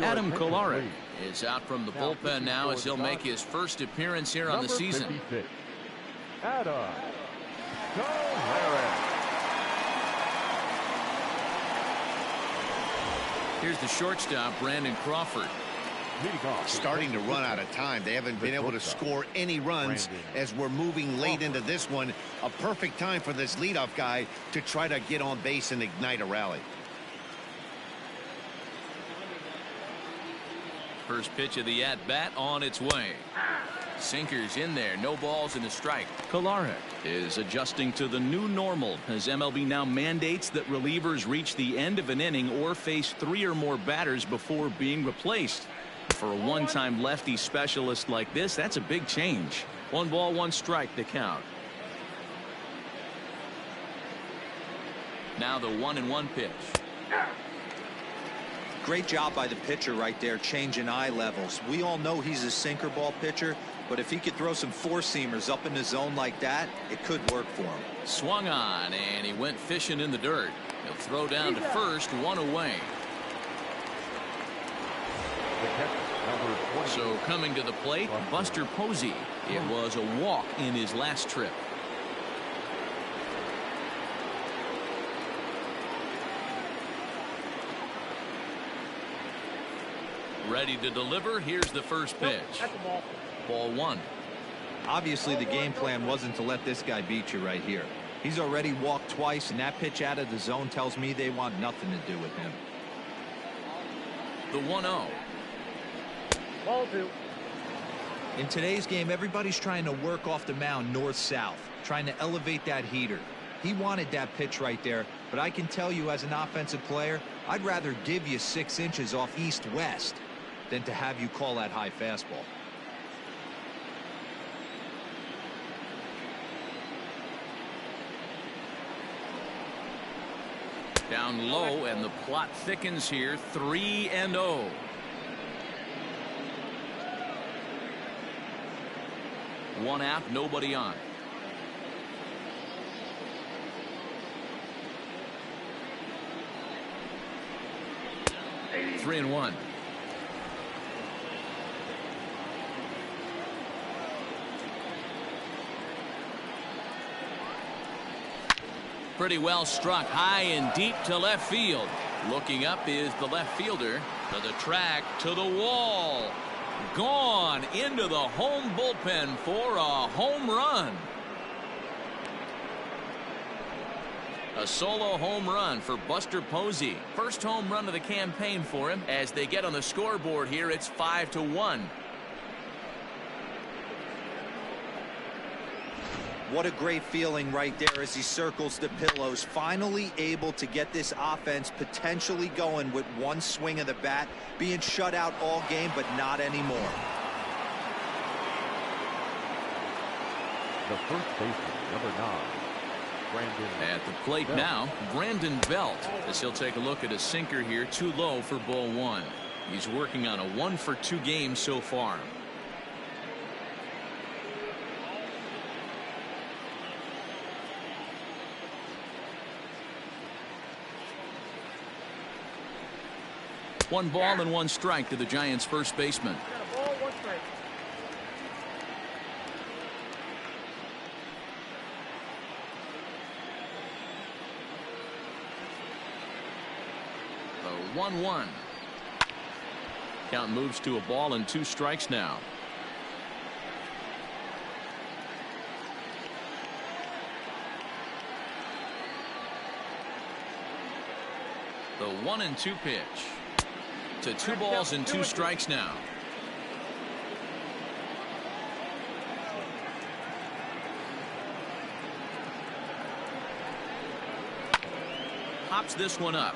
Adam Kolarek is out from the bullpen now as he'll make his first appearance here on the season. 56, Adam Kolarek. Here's the shortstop, Brandon Crawford. Starting to run out of time. They haven't been able to score any runs as we're moving late into this one. A perfect time for this leadoff guy to try to get on base and ignite a rally. First pitch of the at-bat on its way. Sinkers in there, no balls and a strike. Kolarek is adjusting to the new normal as MLB now mandates that relievers reach the end of an inning or face 3 or more batters before being replaced. For a one-time lefty specialist like this, that's a big change. 1 ball, 1 strike to count. Now the 1-1 pitch. Great job by the pitcher right there, changing eye levels. We all know he's a sinker ball pitcher, but if he could throw some 4-seamers up in the zone like that, it could work for him. Swung on, and he went fishing in the dirt. He'll throw down to first, 1 away. So coming to the plate, Buster Posey. It was a walk in his last trip. Ready to deliver. Here's the first pitch. Ball 1. Obviously the game plan wasn't to let this guy beat you right here. He's already walked twice, and that pitch out of the zone tells me they want nothing to do with him. The 1-0. Ball 2. In today's game, everybody's trying to work off the mound north-south, trying to elevate that heater. He wanted that pitch right there, but I can tell you as an offensive player, I'd rather give you 6 inches off east-west than to have you call that high fastball. Down low, and the plot thickens here. 3-0. One out, nobody on. Three and 1. Pretty well struck high and deep to left field. Looking up is the left fielder. To the track, to the wall. Gone into the home bullpen for a home run. A solo home run for Buster Posey. First home run of the campaign for him. As they get on the scoreboard here, it's 5-1. What a great feeling right there as he circles the pillows. Finally able to get this offense potentially going with one swing of the bat. Being shut out all game, but not anymore. The first baseman, number 9. At the plate now, Brandon Belt, as he'll take a look at a sinker here, too low for ball 1. He's working on a 1-for-2 game so far. One ball and one strike to the Giants' first baseman. Got a ball, 1 strike. The 1-1. Count moves to a ball and 2 strikes now. The 1-2 pitch. To 2 balls and 2 strikes now. Hops this one up.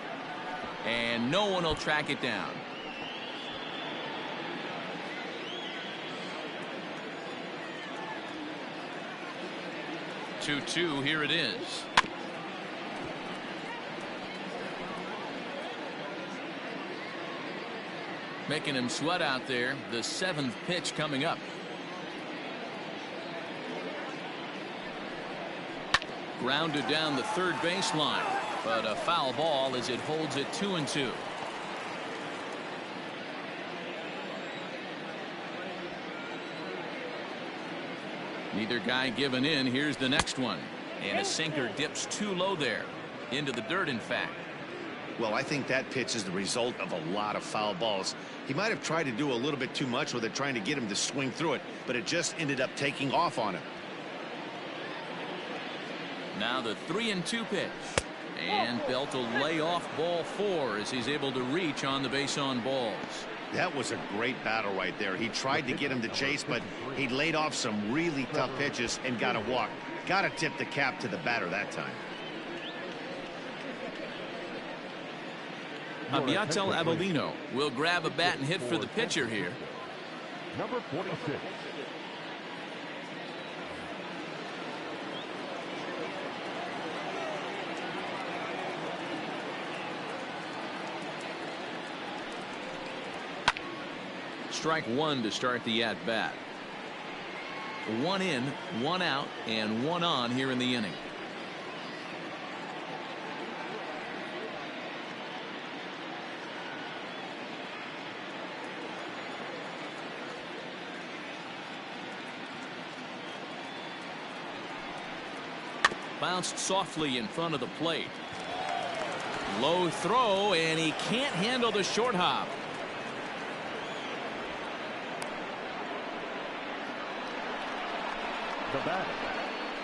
And no one will track it down. Two, here it is. Making him sweat out there. The 7th pitch coming up. Grounded down the third baseline, but a foul ball as it holds it 2-2. Neither guy giving in. Here's the next one, and a sinker dips too low there, into the dirt in fact. Well, I think that pitch is the result of a lot of foul balls. He might have tried to do a little bit too much with it, trying to get him to swing through it, but it just ended up taking off on him. Now the 3-2 pitch, and Belt will lay off ball 4 as he's able to reach on the base on balls. That was a great battle right there. He tried to get him to chase, but he laid off some really tough pitches and got a walk. Got to tip the cap to the batter that time. Abiatel Avelino will grab a bat and hit for the pitcher here. Number 46. Strike 1 to start the at-bat. 1 in, 1 out, and 1 on here in the inning. Bounced softly in front of the plate. Low throw, and he can't handle the short hop. The batter,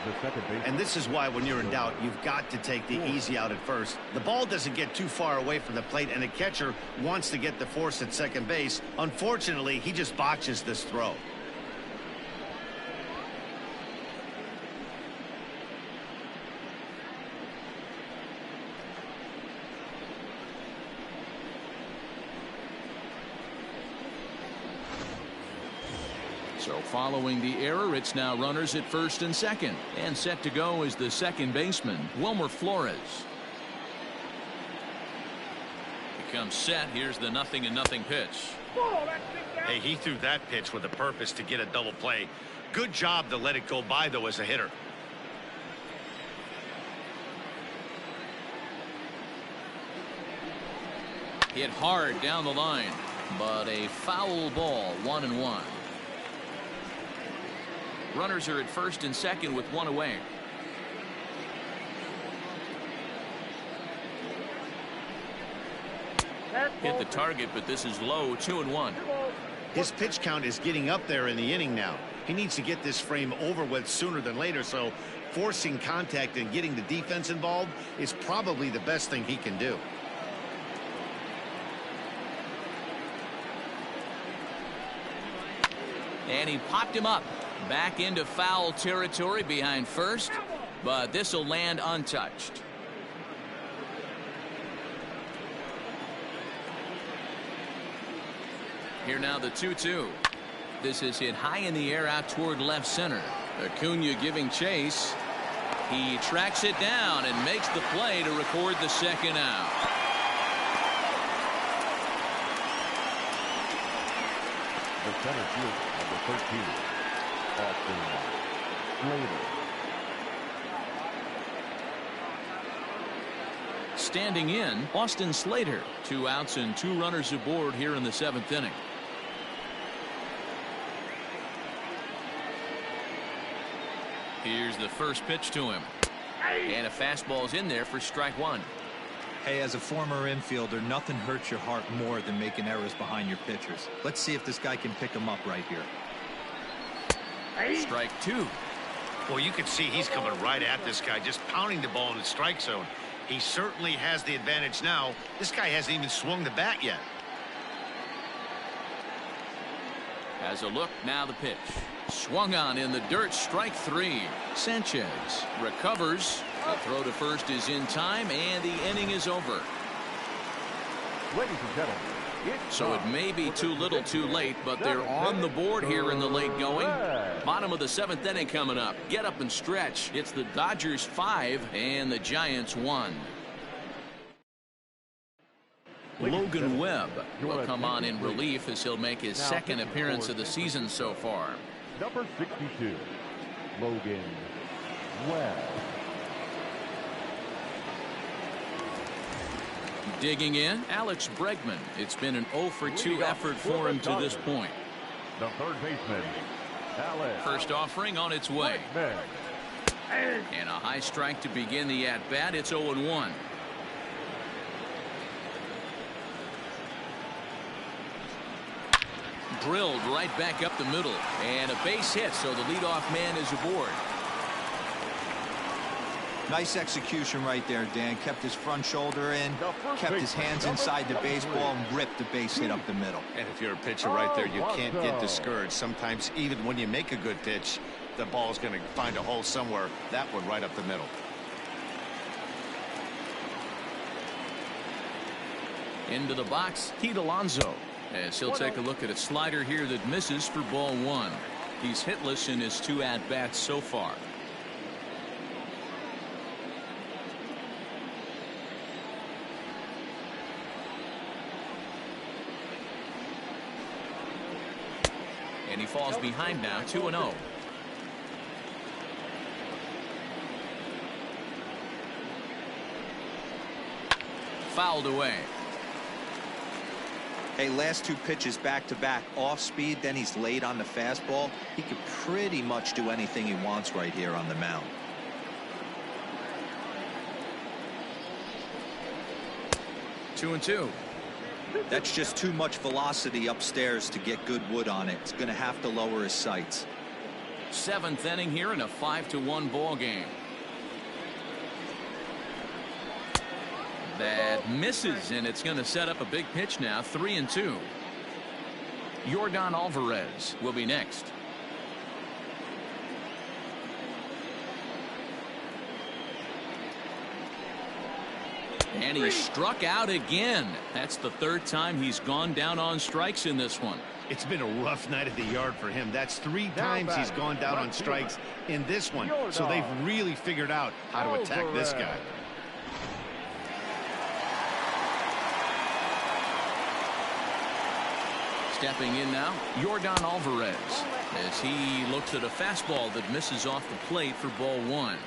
the second baseman. And this is why when you're in doubt, you've got to take the easy out at first. The ball doesn't get too far away from the plate, and the catcher wants to get the force at second base. Unfortunately, he just botches this throw. So following the error, it's now runners at first and second, and set to go is the second baseman, Wilmer Flores. He comes set. Here's the 0-0 pitch. Hey, he threw that pitch with a purpose to get a double play. Good job to let it go by, though, as a hitter. Hit hard down the line, but a foul ball, 1-1. Runners are at first and second with 1 away. Hit the target, but this is low, 2-1. His pitch count is getting up there in the inning now. He needs to get this frame over with sooner than later, so forcing contact and getting the defense involved is probably the best thing he can do. And he popped him up. Back into foul territory behind first, but this will land untouched. Here now the 2-2. This is hit high in the air out toward left center. Acuna giving chase. He tracks it down and makes the play to record the second out. The center fielder, number 13, Austin Slater. Standing in, Austin Slater. 2 outs and 2 runners aboard here in the 7th inning. Here's the first pitch to him. And a fastball's in there for strike 1. Hey, as a former infielder, nothing hurts your heart more than making errors behind your pitchers. Let's see if this guy can pick them up right here. Strike 2. Well, you can see he's coming right at this guy, just pounding the ball in the strike zone. He certainly has the advantage now. This guy hasn't even swung the bat yet. Has a look, now the pitch. Swung on in the dirt, strike 3. Sanchez recovers. The throw to first is in time, and the inning is over. Ladies and gentlemen, So it may be too little too late, but they're on the board here in the late going. Bottom of the 7th inning coming up. Get up and stretch. It's the Dodgers 5 and the Giants 1. Logan Webb will come on in relief as he'll make his second appearance of the season so far. number 62, Logan Webb. Digging in, Alex Bregman. It's been an 0 for 2 effort for him to this point. The third baseman, Alex. First offering on its way. Bregman. And a high strike to begin the at-bat. It's 0-1. Drilled right back up the middle. And a base hit, so the leadoff man is aboard. Nice execution right there, Dan. Kept his front shoulder in, kept his hands inside the baseball, and ripped the base hit up the middle. And if you're a pitcher right there, you can't get discouraged. Sometimes even when you make a good pitch, the ball's going to find a hole somewhere. That one right up the middle. Into the box, Pete Alonso. As he'll take a look at a slider here that misses for ball 1. He's hitless in his 2 at-bats so far. And he falls behind now, 2-0. Fouled away. Hey, last 2 pitches back-to-back, off speed, then he's late on the fastball. He could pretty much do anything he wants right here on the mound. Two and two. That's just too much velocity upstairs to get good wood on it. It's going to have to lower his sights. 7th inning here in a 5-1 ball game. That misses, and it's going to set up a big pitch now. 3-2. Yordan Alvarez will be next. And he struck out again. That's the 3rd time he's gone down on strikes in this one. It's been a rough night at the yard for him. That's 3 times he's gone down on strikes in this one. So they've really figured out how to attack this guy. Stepping in now, Yordan Alvarez, as he looks at a fastball that misses off the plate for ball 1.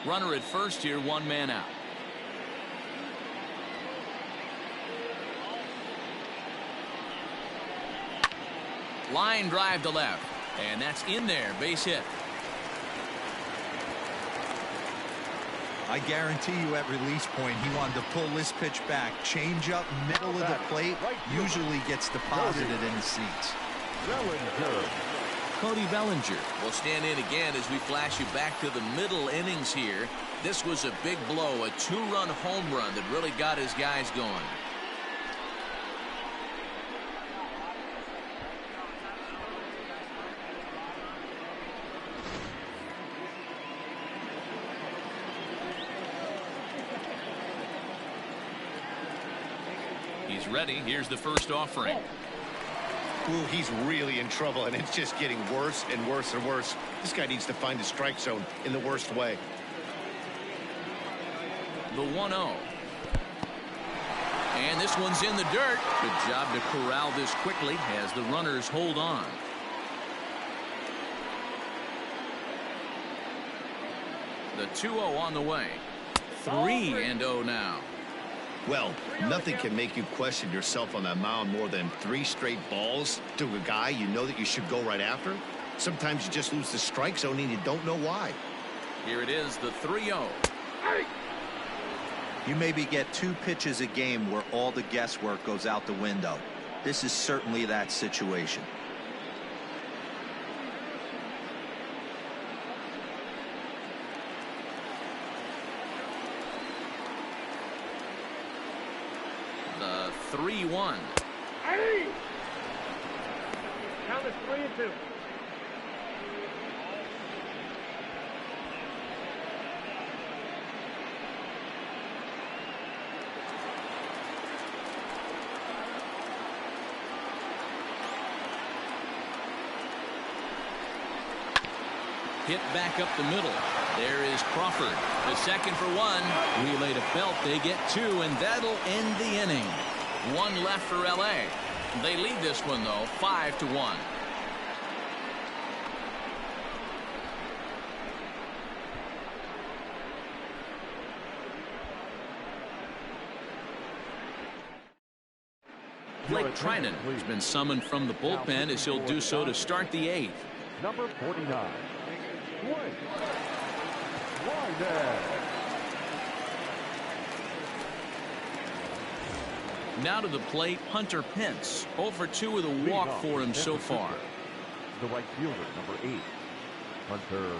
Runner at first here, 1 man out. Line drive to left, and that's in there, base hit. I guarantee you at release point he wanted to pull this pitch back. Change up middle of the plate usually gets deposited in the seats. Cody Bellinger will stand in again as we flash you back to the middle innings here. This was a big blow, a two-run home run that really got his guys going. He's ready. Here's the first offering. Ooh, he's really in trouble, and it's just getting worse and worse and worse. This guy needs to find the strike zone in the worst way. The 1-0. And this one's in the dirt. Good job to corral this quickly as the runners hold on. The 2-0 on the way. 3-0 now. Well, nothing can make you question yourself on that mound more than 3 straight balls to a guy you know that you should go right after. Sometimes you just lose the strike zone and you don't know why. Here it is, the 3-0. You maybe get 2 pitches a game where all the guesswork goes out the window. This is certainly that situation. The 3-1. Count is 3-2. Hit back up the middle. There is Crawford. The second for 1. Relay to Belt. They get 2, and that'll end the inning. 1 left for LA. They lead this one, though, 5-1. Blake Trinan has been summoned from the bullpen as he'll do so to start the 8th. Number 49. Now to the plate, Hunter Pence. 0 for 2 with a walk for him so far. The right fielder, number 8, Hunter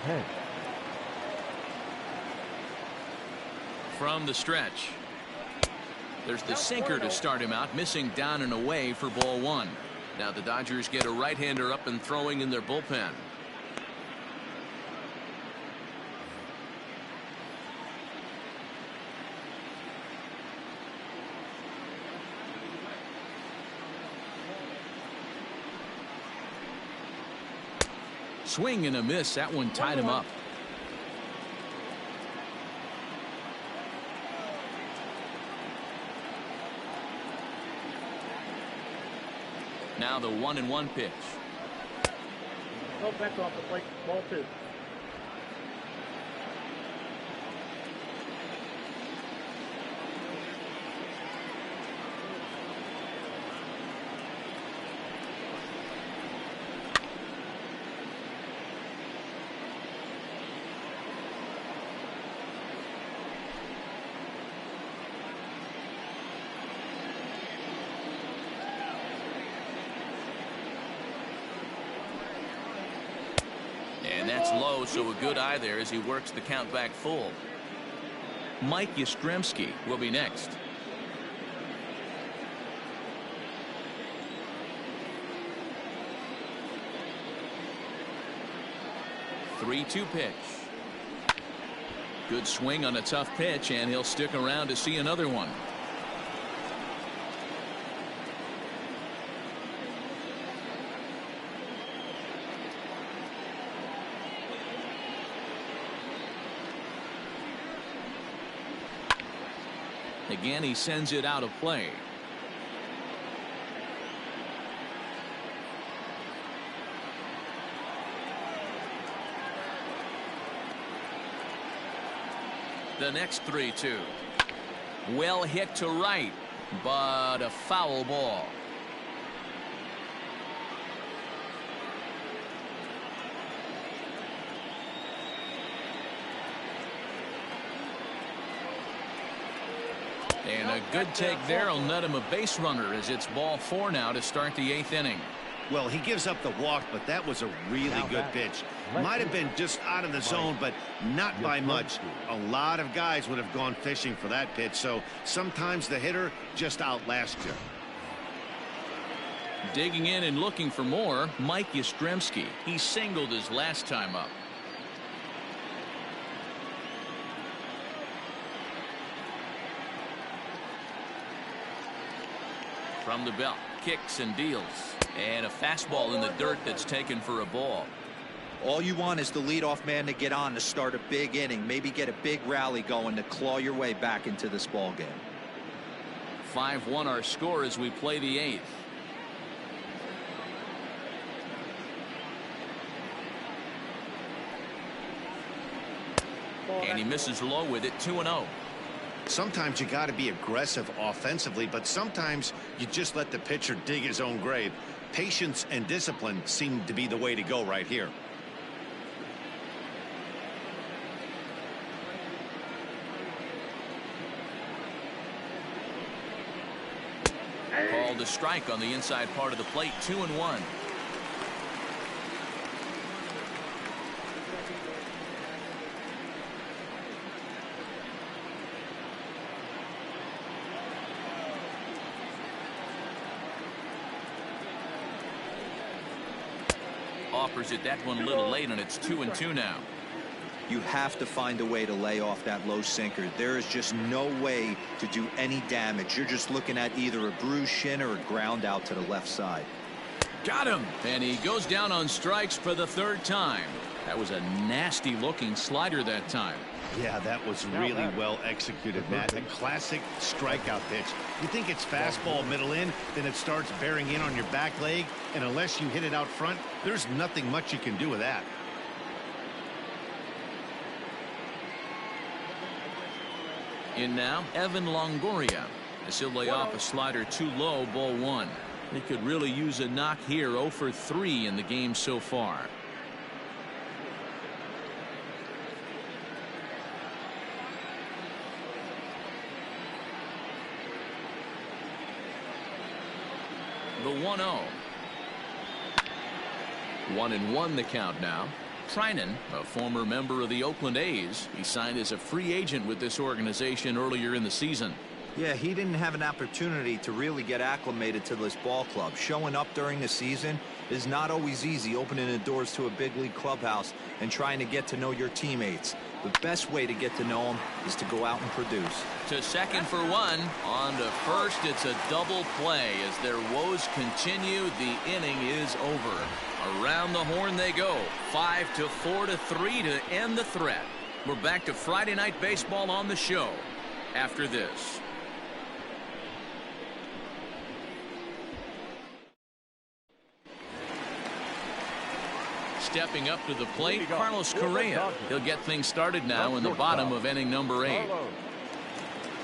Pence. From the stretch. There's the sinker to start him out, missing down and away for ball 1. Now the Dodgers get a right-hander up and throwing in their bullpen. Swing and a miss. That one tied him up. Now the 1-1 pitch. No, that's off the plate. Ball 2. And that's low, so a good eye there as he works the count back full. Mike Yastrzemski will be next. Three-two pitch. Good swing on a tough pitch, and he'll stick around to see another one. Again, he sends it out of play. The next 3-2. Well hit to right, but a foul ball. And a good take there will net him a base runner as it's ball 4 now to start the 8th inning. Well, he gives up the walk, but that was a really good pitch. Might have been just out of the zone, but not by much. A lot of guys would have gone fishing for that pitch, so sometimes the hitter just outlasts you. Digging in and looking for more, Mike Yastrzemski. He singled his last time up. From the belt, kicks and deals. And a fastball in the dirt that's taken for a ball. All you want is the leadoff man to get on to start a big inning, maybe get a big rally going to claw your way back into this ball game. 5-1 our score as we play the 8th. And he misses low with it. 2-0. Sometimes you got to be aggressive offensively, but sometimes you just let the pitcher dig his own grave. Patience and discipline seem to be the way to go right here. Called a strike on the inside part of the plate. 2-1. Offers it that one a little late, and it's 2-2 now. You have to find a way to lay off that low sinker. There is just no way to do any damage. You're just looking at either a bruised shin or a ground out to the left side. Got him, and he goes down on strikes for the 3rd time. That was a nasty looking slider that time. Yeah, that was really well executed, Matt. A classic strikeout pitch. You think it's fastball middle in, then it starts bearing in on your back leg, and unless you hit it out front, there's nothing much you can do with that. In now, Evan Longoria. As he'll lay off a slider too low, ball 1. He could really use a knock here. 0 for 3 in the game so far. The 1-0. 1-1 the count now. Trinan, a former member of the Oakland A's. He signed as a free agent with this organization earlier in the season. Yeah, he didn't have an opportunity to really get acclimated to this ball club. Showing up during the season is not always easy, opening the doors to a big league clubhouse and trying to get to know your teammates. The best way to get to know them is to go out and produce. To second for 1. On to first. It's a double play. As their woes continue, the inning is over. Around the horn they go. 5-4-3 to end the threat. We're back to Friday Night Baseball on the show after this. Stepping up to the plate, Carlos Correa. He'll get things started now in the bottom of inning number 8.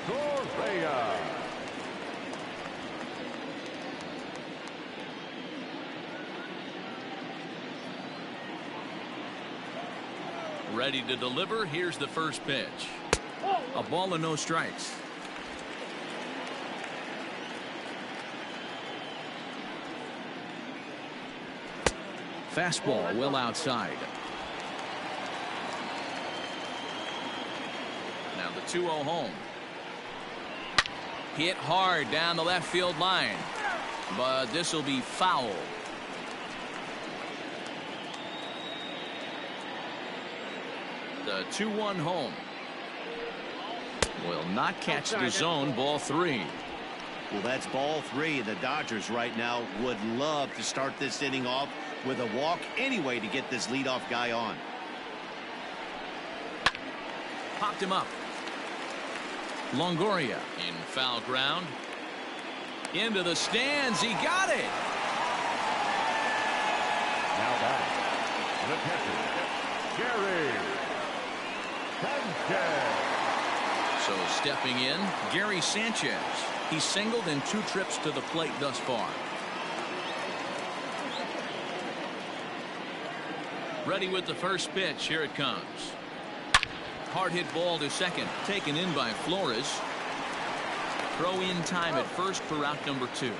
Correa. Ready to deliver. Here's the first pitch. A ball and no strikes. Fastball well outside. Now the 2-0 home. Hit hard down the left field line, but this will be foul. The 2-1 home will not catch the zone. Ball 3. Well, that's ball 3. The Dodgers right now would love to start this inning off with a walk anyway to get this leadoff guy on. Popped him up. Longoria in foul ground. Into the stands. He got it. Now back, the catcher, Gary Sanchez. So stepping in, Gary Sanchez. He singled in 2 trips to the plate thus far. Ready with the first pitch. Here it comes. Hard hit ball to second. Taken in by Flores. Throw in time at first for out number 2.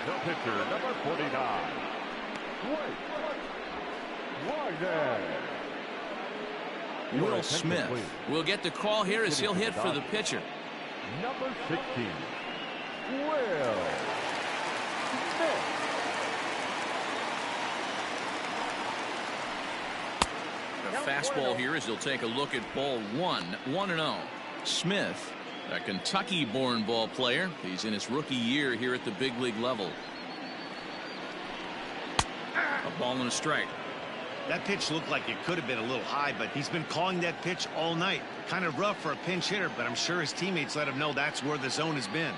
The pitcher, number 49. Will Smith will get the call here as he'll hit for the pitcher. Number 16. Will Smith. A fastball here as he'll take a look at ball 1, 1-0. Smith, a Kentucky-born ball player. He's in his rookie year here at the big league level. A ball and a strike. That pitch looked like it could have been a little high, but he's been calling that pitch all night. Kind of rough for a pinch hitter, but I'm sure his teammates let him know that's where the zone has been.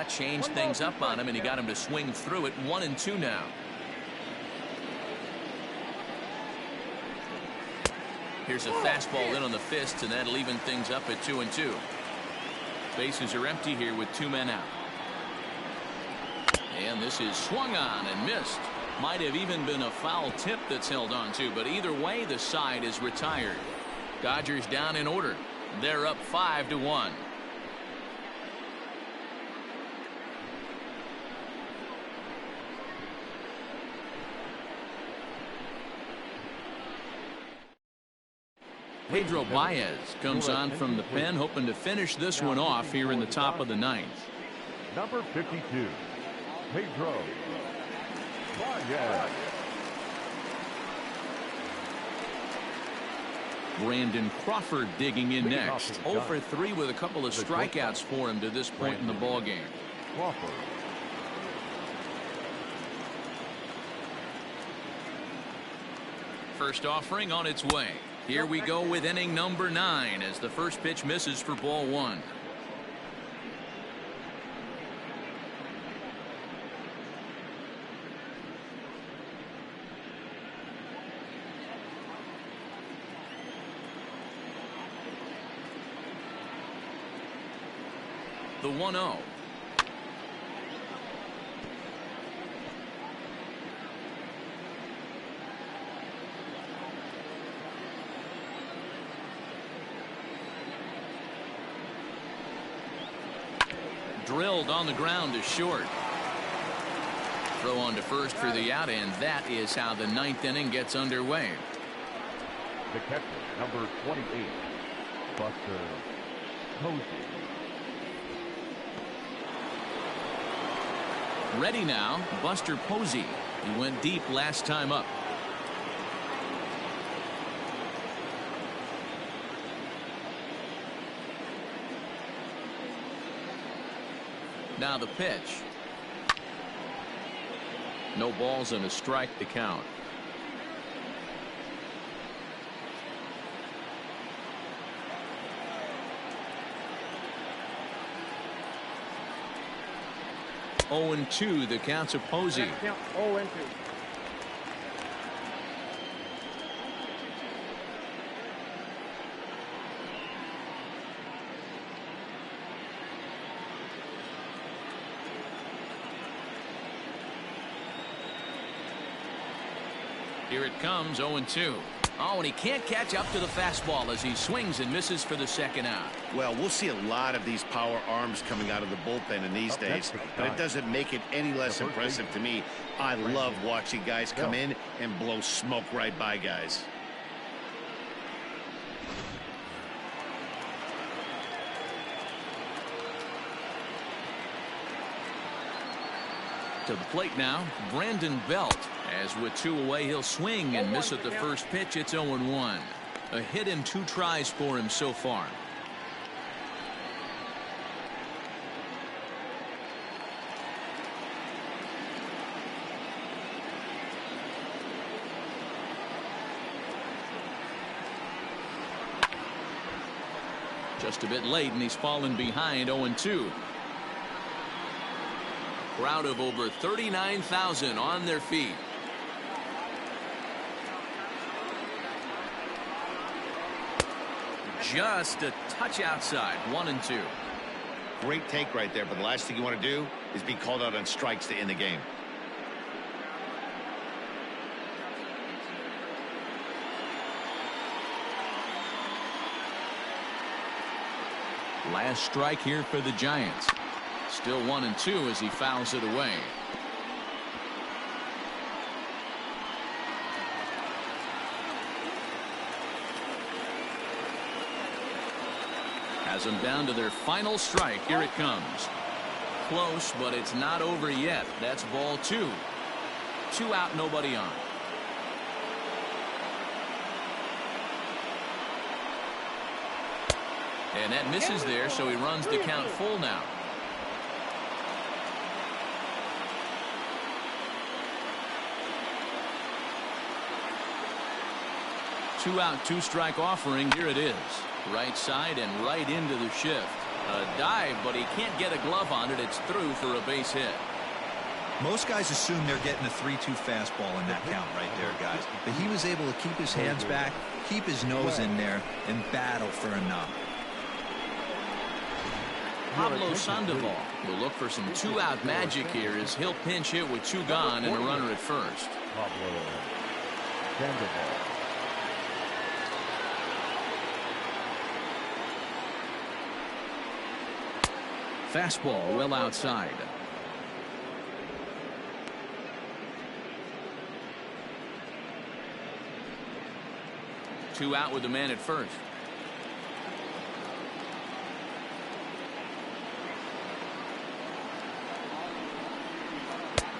Changed things up on him, and he got him to swing through it. 1-2 now. Here's a fastball in on the fist, and that'll even things up at 2-2. Bases are empty here with 2 men out. And this is swung on and missed. Might have even been a foul tip that's held on to, but either way, the side is retired. Dodgers down in order. They're up 5-1. Pedro Baez comes on from the pen, hoping to finish this one off here in the top of the 9th. Number 52, Pedro Baez. Brandon Crawford digging in next. 0 for 3 with a couple of strikeouts for him to this point in the ball game. Crawford. First offering on its way. Here we go with inning number 9 as the first pitch misses for ball 1. The 1-0. Drilled on the ground to short. Throw on to first for the out, and that is how the 9th inning gets underway. The catcher, number 28, Buster Posey. Ready now, Buster Posey. He went deep last time up. Now the pitch. No balls and a strike to count. Oh and 2 the counts of Posey. Count 0-2. Here it comes, 0-2. Oh, and he can't catch up to the fastball as he swings and misses for the second out. Well, we'll see a lot of these power arms coming out of the bullpen in these days, but it doesn't make it any less impressive to me. I love watching guys come in and blow smoke right by guys. To the plate now, Brandon Belt. As with 2 away, he'll swing and miss at the first pitch. It's 0-1. A hit in 2 tries for him so far. Just a bit late, and he's fallen behind 0-2. Crowd of over 39,000 on their feet. Just a touch outside. 1-2. Great take right there, but the last thing you want to do is be called out on strikes to end the game. Last strike here for the Giants. Still 1-2 as he fouls it away. Has them down to their final strike. Here it comes. Close, but it's not over yet. That's ball 2. 2 out, nobody on. And that misses there, so he runs the count full now. Two out, 2 strike offering. Here it is. Right side and right into the shift. A dive, but he can't get a glove on it. It's through for a base hit. Most guys assume they're getting a 3-2 fastball in that count right there, guys. But he was able to keep his hands back, keep his nose in there, and battle for a knock. Pablo Sandoval will look for some 2-out magic here as he'll pinch hit with 2 gone and a runner at first. Pablo Sandoval. Fastball well outside. Two out with the man at first.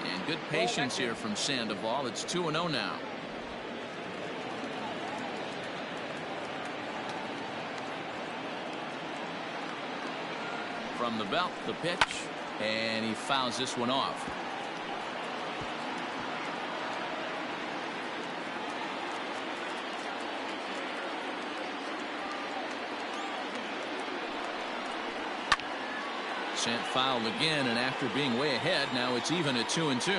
And good patience here from Sandoval. It's 2-0 now. From the belt, the pitch, and he fouls this one off. Sent foul again, and after being way ahead, now it's even at 2-2.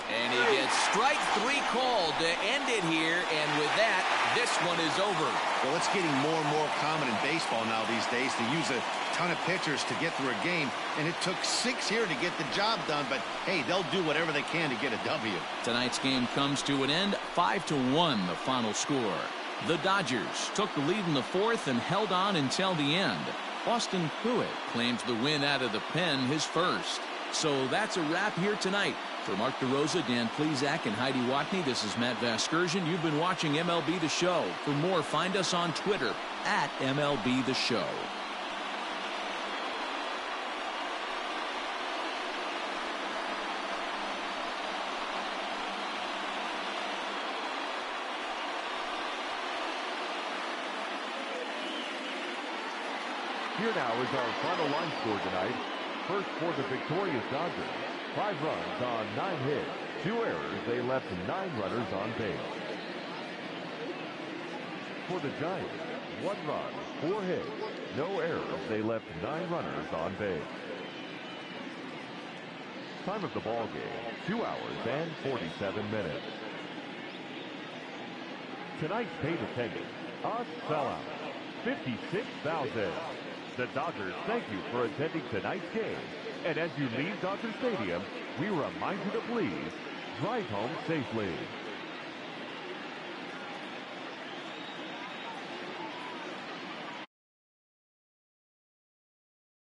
And he gets strike 3 called to end it here, and with that, this one is over. Well, it's getting more and more common in baseball now these days to use a ton of pitchers to get through a game, and it took 6 here to get the job done, but hey, they'll do whatever they can to get a W. Tonight's game comes to an end, 5-1 the final score. The Dodgers took the lead in the 4th and held on until the end. Austin Pruitt claims the win out of the pen, his first. So that's a wrap here tonight. For Mark DeRosa, Dan Plesac, and Heidi Watney, this is Matt Vasgersian. You've been watching MLB The Show. For more, find us on Twitter at MLB The Show. Here now is our final line score tonight. First for the victorious Dodgers, 5 runs on 9 hits, 2 errors. They left 9 runners on base. For the Giants, 1 run, 4 hits, no errors. They left 9 runners on base. Time of the ball game, 2 hours and 47 minutes. Tonight's paid attendance, a sellout, 56,000. The Dodgers thank you for attending tonight's game. And as you leave Dodger Stadium, we remind you to please drive home safely.